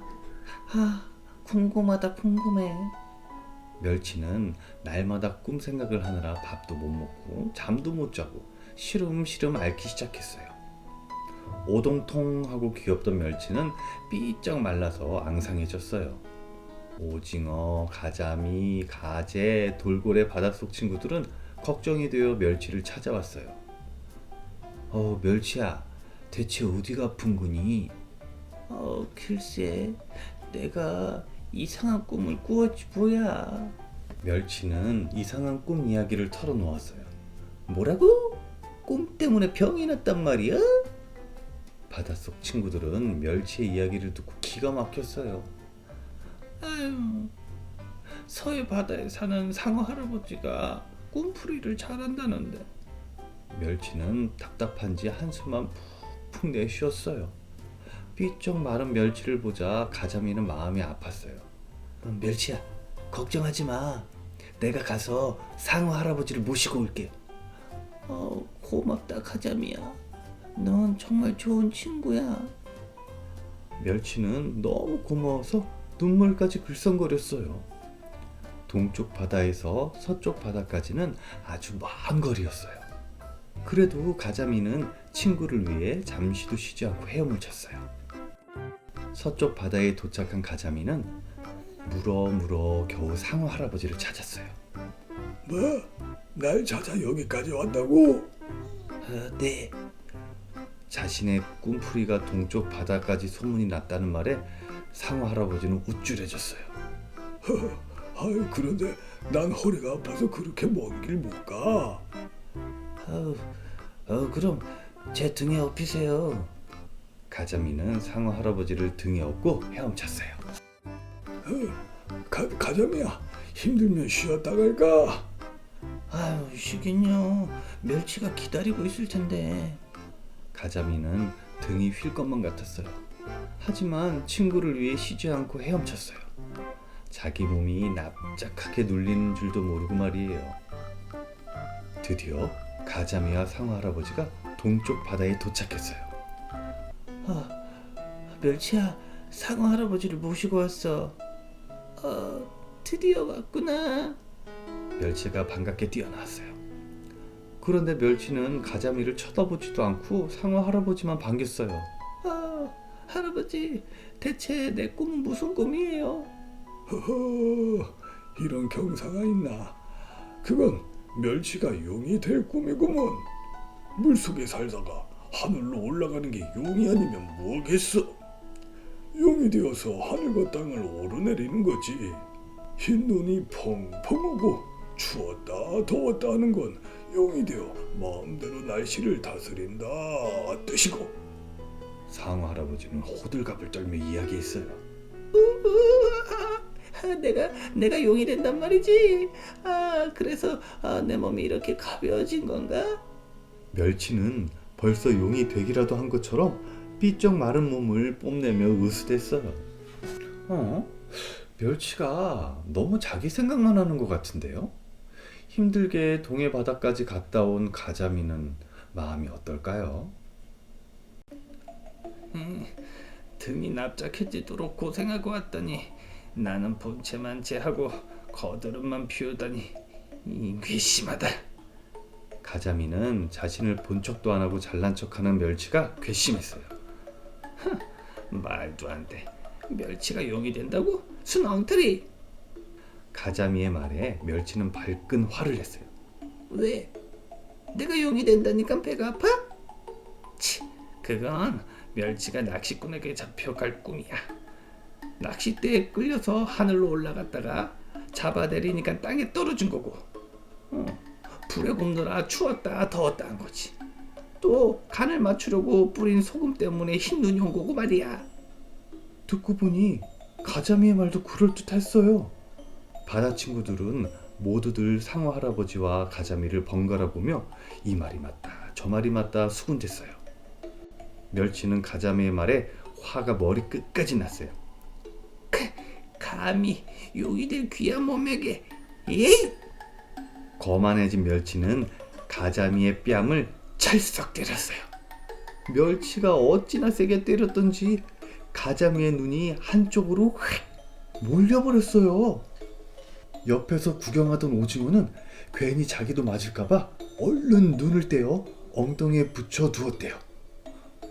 궁금하다, 궁금해. 멸치는 날마다 꿈 생각을 하느라 밥도 못 먹고 잠도 못 자고 시름시름 앓기 시작했어요. 오동통하고 귀엽던 멸치는 삐쩍 말라서 앙상해졌어요. 오징어, 가자미, 가재, 돌고래 바닷속 친구들은 걱정이 되어 멸치를 찾아왔어요. 멸치야, 대체 어디가 아픈 거니? 글쎄, 내가 이상한 꿈을 꾸었지 뭐야. 멸치는 이상한 꿈 이야기를 털어놓았어요. 뭐라고? 꿈 때문에 병이 났단 말이야? 바닷속 친구들은 멸치의 이야기를 듣고 기가 막혔어요. 아유, 서해 바다에 사는 상어 할아버지가 꿈풀이를 잘한다는데. 멸치는 답답한지 한숨만 푹푹 내쉬었어요. 삐쩍 마른 멸치를 보자 가자미는 마음이 아팠어요. 멸치야, 걱정하지 마. 내가 가서 상어 할아버지를 모시고 올게. 고맙다, 가자미야. 넌 정말 좋은 친구야. 멸치는 너무 고마워서 눈물까지 글썽거렸어요. 동쪽 바다에서 서쪽 바다까지는 아주 먼 거리였어요. 그래도 가자미는 친구를 위해 잠시도 쉬지 않고 헤엄을 쳤어요. 서쪽 바다에 도착한 가자미는 물어 겨우 상어 할아버지를 찾았어요. 뭐? 날 찾아 여기까지 왔다고? 네. 자신의 꿈풀이가 동쪽 바다까지 소문이 났다는 말에 상어 할아버지는 우쭐해졌어요. 그런데 난 허리가 아파서 그렇게 먼 길 못 가. 그럼 제 등에 업히세요. 가자미는 상어 할아버지를 등에 업고 헤엄쳤어요. 가자미야, 힘들면 쉬었다 갈까? 쉬긴요. 멸치가 기다리고 있을 텐데. 가자미는 등이 휠 것만 같았어요. 하지만 친구를 위해 쉬지 않고 헤엄쳤어요. 자기 몸이 납작하게 눌리는 줄도 모르고 말이에요. 드디어 가자미와 상어 할아버지가 동쪽 바다에 도착했어요. 멸치야, 상어 할아버지를 모시고 왔어. 드디어 왔구나. 멸치가 반갑게 뛰어나왔어요. 그런데 멸치는 가자미를 쳐다보지도 않고 상어 할아버지만 반겼어요. 할아버지, 대체 내 꿈은 무슨 꿈이에요? 이런 경사가 있나? 그건 멸치가 용이 될 꿈이구먼. 물속에 살다가 하늘로 올라가는 게 용이 아니면 뭐겠어? 용이 되어서 하늘과 땅을 오르내리는 거지. 흰 눈이 펑펑 오고 추웠다 더웠다 하는 건 용이 되어 마음대로 날씨를 다스린다 뜻이고. 상어 할아버지는 호들갑을 떨며 이야기했어요. 내가 용이 된단 말이지. 그래서 내 몸이 이렇게 가벼워진 건가? 멸치는 벌써 용이 되기라도 한 것처럼 삐쩍 마른 몸을 뽐내며 으스댔어요. 멸치가 너무 자기 생각만 하는 것 같은데요? 힘들게 동해 바다까지 갔다 온 가자미는 마음이 어떨까요? 등이 납작해지도록 고생하고 왔더니 나는 본체만 체하고 거드름만 피우다니 괘씸하다. 가자미는 자신을 본 척도 안 하고 잘난 척하는 멸치가 괘씸했어요. 말도 안 돼. 멸치가 용이 된다고? 순 엉터리. 가자미의 말에 멸치는 발끈 화를 냈어요. 왜? 내가 용이 된다니까 배가 아파? 치, 그건 멸치가 낚시꾼에게 잡혀갈 꿈이야. 낚싯대에 끌려서 하늘로 올라갔다가 잡아내리니까 땅에 떨어진 거고, 불에 굽느라 추웠다 더웠다 한 거지. 또 간을 맞추려고 뿌린 소금 때문에 흰 눈이 온 거고 말이야. 듣고 보니 가자미의 말도 그럴듯했어요. 바다 친구들은 모두들 상어 할아버지와 가자미를 번갈아 보며 이 말이 맞다 저 말이 맞다 수군댔어요. 멸치는 가자미의 말에 화가 머리 끝까지 났어요. 감히 용이 될 귀한 몸에게, 에이! 거만해진 멸치는 가자미의 뺨을 찰싹 때렸어요. 멸치가 어찌나 세게 때렸던지 가자미의 눈이 한쪽으로 확 몰려버렸어요. 옆에서 구경하던 오징어는 괜히 자기도 맞을까봐 얼른 눈을 떼어 엉덩이에 붙여 두었대요.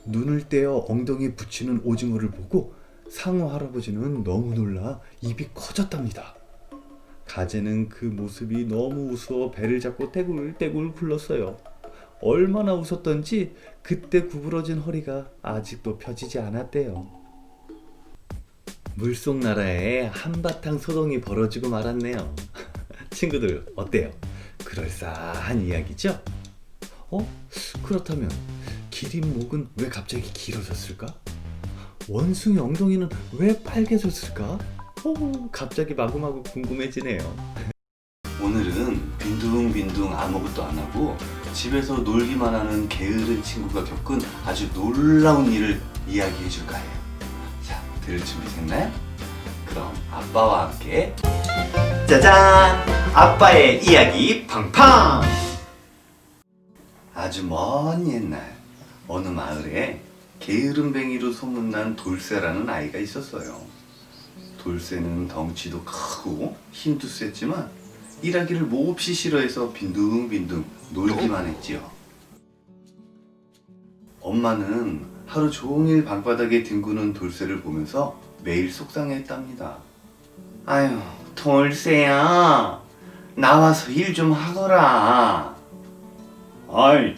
눈을 떼어 엉덩이에 붙이는 오징어를 보고 상어 할아버지는 너무 놀라 입이 커졌답니다. 가재는 그 모습이 너무 우스워 배를 잡고 떼굴떼굴 굴렀어요. 얼마나 웃었던지 그때 구부러진 허리가 아직도 펴지지 않았대요. 물속 나라에 한바탕 소동이 벌어지고 말았네요. 친구들 어때요? 그럴싸한 이야기죠? 그렇다면 기린 목은 왜 갑자기 길어졌을까? 원숭이 엉덩이는 왜 빨개졌을까? 갑자기 마구마구 궁금해지네요. 오늘은 빈둥빈둥 아무것도 안 하고 집에서 놀기만 하는 게으른 친구가 겪은 아주 놀라운 일을 이야기해 줄까 해요. 자, 들을 준비 됐나요? 그럼 아빠와 함께 짜잔! 아빠의 이야기 팡팡! 아주 먼 옛날 어느 마을에 게으름뱅이로 소문난 돌쇠라는 아이가 있었어요. 돌쇠는 덩치도 크고 힘도 셌지만 일하기를 몹시 싫어해서 빈둥빈둥 놀기만 했지요. 엄마는 하루 종일 방바닥에 뒹구는 돌쇠를 보면서 매일 속상해했답니다. 아유, 돌쇠야, 나와서 일 좀 하거라. 아이,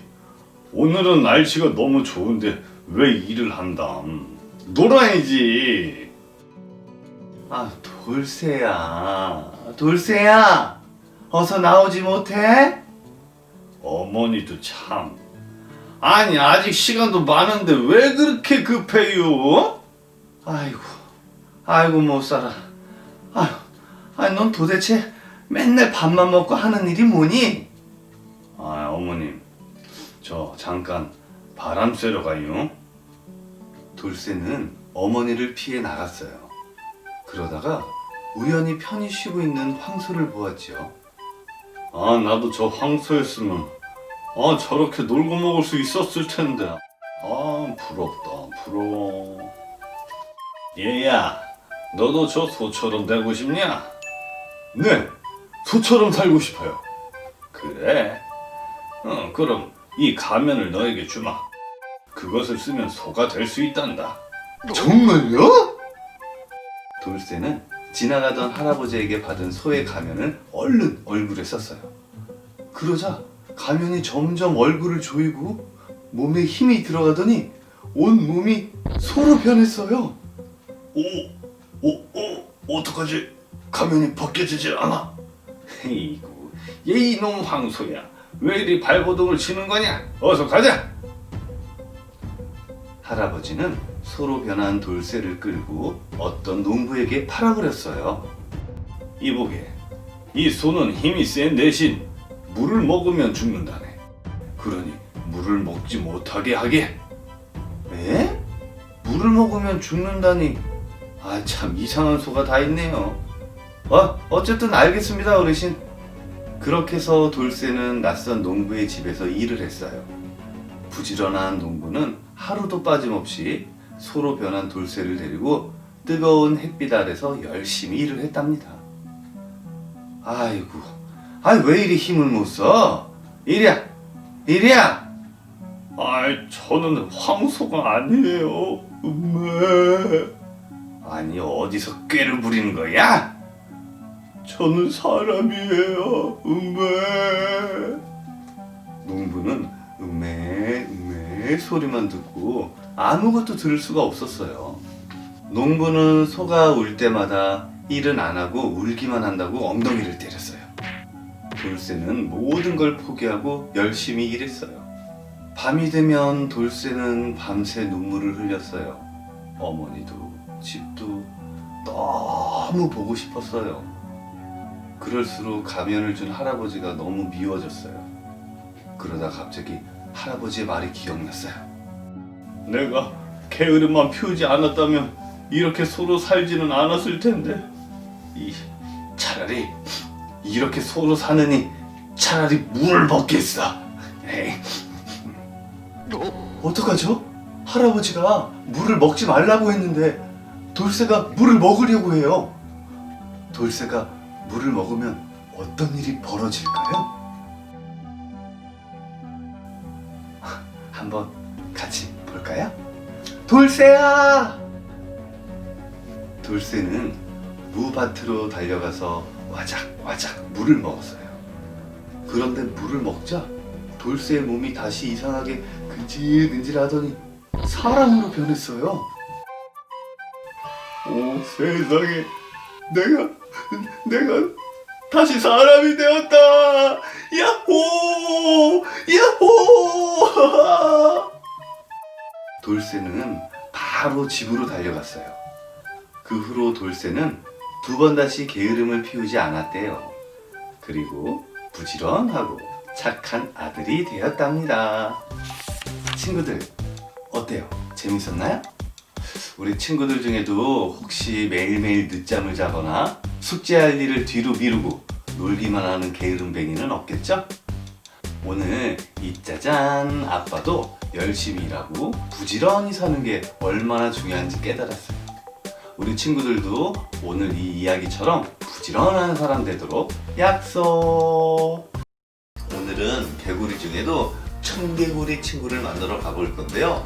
오늘은 날씨가 너무 좋은데 왜 일을 한다? 놀아야지. 아, 돌쇠야, 어서 나오지 못해? 어머니도 참. 아니, 아직 시간도 많은데 왜 그렇게 급해요? 아이고 못 살아. 넌 도대체 맨날 밥만 먹고 하는 일이 뭐니? 어머님, 저 잠깐 바람 쐬러 가요. 돌쇠는 어머니를 피해 나갔어요. 그러다가 우연히 편히 쉬고 있는 황소를 보았지요. 나도 저 황소였으면 저렇게 놀고 먹을 수 있었을 텐데. 부럽다, 부러워. 얘야, 너도 저 소처럼 되고 싶냐? 네, 소처럼 살고 싶어요. 그래? 그럼 이 가면을 너에게 주마. 그것을 쓰면 소가 될 수 있단다. 정말요? 돌쇠는 지나가던 할아버지에게 받은 소의 가면을 얼른 얼굴에 썼어요. 그러자 가면이 점점 얼굴을 조이고 몸에 힘이 들어가더니 온 몸이 소로 변했어요. 어떡하지? 가면이 벗겨지질 않아. 이구, 얘 이놈 황소야. 왜 이리 발버둥을 치는 거냐? 어서 가자. 할아버지는 소로 변한 돌쇠를 끌고 어떤 농부에게 팔아버렸어요. 이보게, 이 소는 힘이 센 대신 물을 먹으면 죽는다네. 그러니 물을 먹지 못하게 하게. 에? 물을 먹으면 죽는다니. 참 이상한 소가 다 있네요. 어쨌든 알겠습니다, 어르신. 그렇게 해서 돌쇠는 낯선 농부의 집에서 일을 했어요. 부지런한 농부는 하루도 빠짐없이 소로 변한 돌쇠를 데리고 뜨거운 햇빛 아래서 열심히 일을 했답니다. 아이고, 왜 이리 힘을 못 써? 이리야, 이리야! 저는 황소가 아니에요. 아니, 어디서 꾀를 부리는 거야? 저는 사람이에요. 농부는 음메 소리만 듣고 아무것도 들을 수가 없었어요. 농부는 소가 울 때마다 일은 안 하고 울기만 한다고 엉덩이를 때렸어요. 돌쇠는 모든 걸 포기하고 열심히 일했어요. 밤이 되면 돌쇠는 밤새 눈물을 흘렸어요. 어머니도 집도 너무 보고 싶었어요. 그럴수록 가면을 준 할아버지가 너무 미워졌어요. 그러다 갑자기 할아버지의 말이 기억났어요. 내가 게으름만 피우지 않았다면 이렇게 서로 살지는 않았을 텐데. 차라리 이렇게 서로 사느니 차라리 물을 먹겠어. 에이. 어떡하죠? 할아버지가 물을 먹지 말라고 했는데 돌쇠가 물을 먹으려고 해요. 돌쇠가 물을 먹으면 어떤 일이 벌어질까요? 한번 같이 볼까요? 돌쇠야! 돌쇠는 무밭으로 달려가서 와작와작 물을 먹었어요. 그런데 물을 먹자 돌쇠의 몸이 다시 이상하게 근질근질하더니 사람으로 변했어요. 오, 세상에. 내가 다시 사람이 되었다. 야호! 야호! 돌쇠는 바로 집으로 달려갔어요. 그 후로 돌쇠는 두 번 다시 게으름을 피우지 않았대요. 그리고 부지런하고 착한 아들이 되었답니다. 친구들, 어때요? 재밌었나요? 우리 친구들 중에도 혹시 매일매일 늦잠을 자거나 숙제할 일을 뒤로 미루고 놀기만 하는 게으름뱅이는 없겠죠? 오늘 이 짜잔 아빠도 열심히 일하고 부지런히 사는 게 얼마나 중요한지 깨달았어요. 우리 친구들도 오늘 이 이야기처럼 부지런한 사람 되도록 약속! 오늘은 개구리 중에도 청개구리 친구를 만나러 가볼 건데요.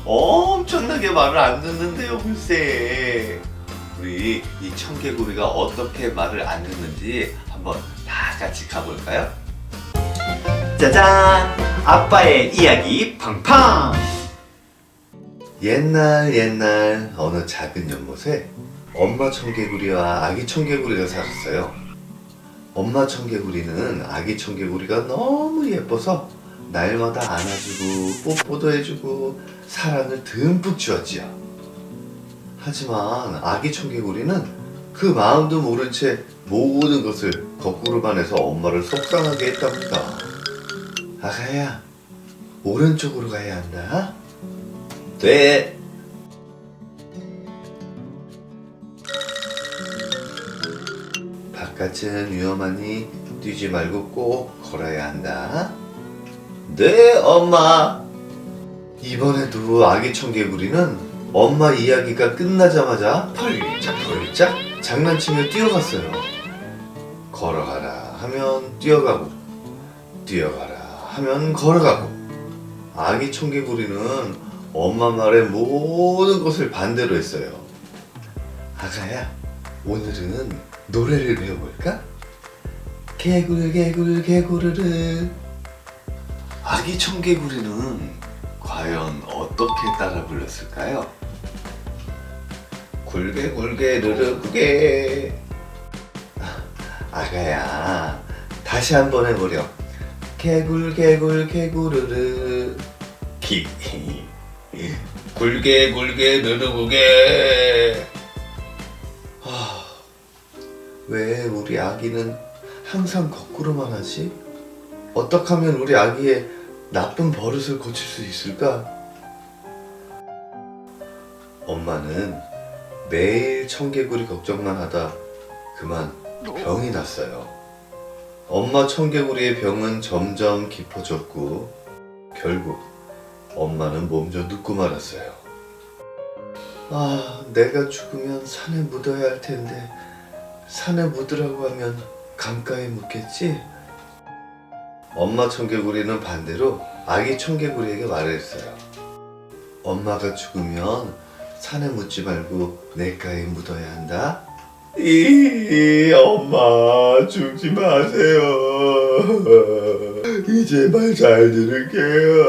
엄청나게 말을 안 듣는데요, 글쎄. 우리 이 청개구리가 어떻게 말을 안 듣는지 한번 다 같이 가볼까요? 짜잔! 아빠의 이야기 팡팡! 옛날 어느 작은 연못에 엄마 청개구리와 아기 청개구리가 살았어요. 엄마 청개구리는 아기 청개구리가 너무 예뻐서 날마다 안아주고 뽀뽀도 해주고 사랑을 듬뿍 주었지요. 하지만 아기 청개구리는 그 마음도 모른 채 모든 것을 거꾸로만 해서 엄마를 속상하게 했답니다. 아가야, 오른쪽으로 가야 한다. 네. 바깥은 위험하니 뛰지 말고 꼭 걸어야 한다. 네, 엄마. 이번에도 아기 청개구리는 엄마 이야기가 끝나자마자 펄짝펄짝 장난치며 뛰어갔어요. 걸어가라 하면 뛰어가고, 뛰어가라 하면 걸어가고. 아기 청개구리는 엄마 말의 모든 것을 반대로 했어요. 아가야, 오늘은 노래를 배워볼까? 개굴 개굴 개구르르. 아기 청개구리는 과연 어떻게 따라 불렀을까요? 굴게 굴게 르르 구게. 아가야, 다시 한번 해보렴. 개굴 개굴 개구르르. 굴게 굴게 르르 구게. 왜 우리 아기는 항상 거꾸로만 하지? 어떻게 하면 우리 아기의 나쁜 버릇을 고칠 수 있을까? 엄마는 매일 청개구리 걱정만 하다 그만 병이 났어요. 엄마 청개구리의 병은 점점 깊어졌고 결국 엄마는 몸져 눕고 말았어요. 아, 내가 죽으면 산에 묻어야 할 텐데 산에 묻으라고 하면 강가에 묻겠지? 엄마 청개구리는 반대로 아기 청개구리에게 말했어요. 엄마가 죽으면 산에 묻지 말고 냇가에 묻어야 한다. 엄마 죽지 마세요. 이제 말 잘 들을게요.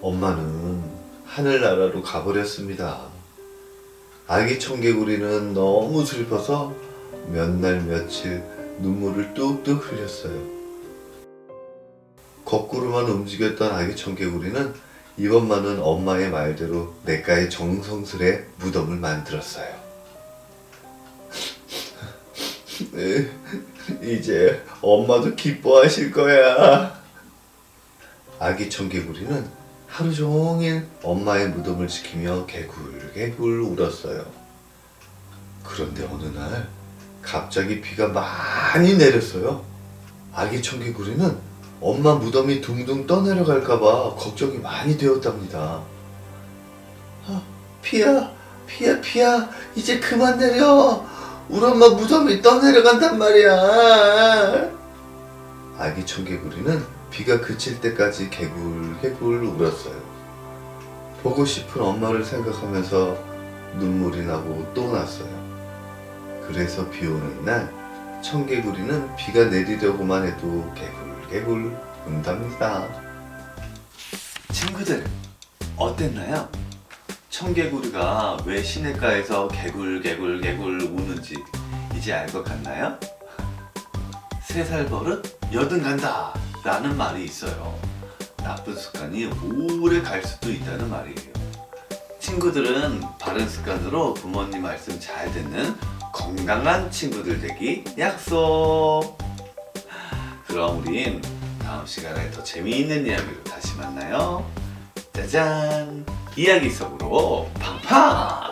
엄마는 하늘나라로 가버렸습니다. 아기 청개구리는 너무 슬퍼서 몇 날 며칠 눈물을 뚝뚝 흘렸어요. 거꾸로만 움직였던 아기 청개구리는 이번만은 엄마의 말대로 냇가에 정성스레 무덤을 만들었어요. 이제 엄마도 기뻐하실 거야. 아기 청개구리는 하루 종일 엄마의 무덤을 지키며 개굴개굴 울었어요. 그런데 어느 날 갑자기 비가 많이 내렸어요. 아기 청개구리는 엄마 무덤이 둥둥 떠내려갈까봐 걱정이 많이 되었답니다. 비야, 이제 그만 내려. 우리 엄마 무덤이 떠내려간단 말이야. 아기 청개구리는 비가 그칠 때까지 개굴개굴 울었어요. 보고 싶은 엄마를 생각하면서 눈물이 나고 또 났어요. 그래서 비 오는 날 청개구리는 비가 내리려고만 해도 개굴개굴 운답니다. 친구들, 어땠나요? 청개구리가 왜 시냇가에서 개굴개굴 우는지 이제 알 것 같나요? 3살 버릇 여든 간다 라는 말이 있어요. 나쁜 습관이 오래 갈 수도 있다는 말이에요. 친구들은 바른 습관으로 부모님 말씀 잘 듣는 건강한 친구들 되기 약속! 그럼 우린 다음 시간에 더 재미있는 이야기로 다시 만나요. 짜잔! 이야기 속으로 팡팡!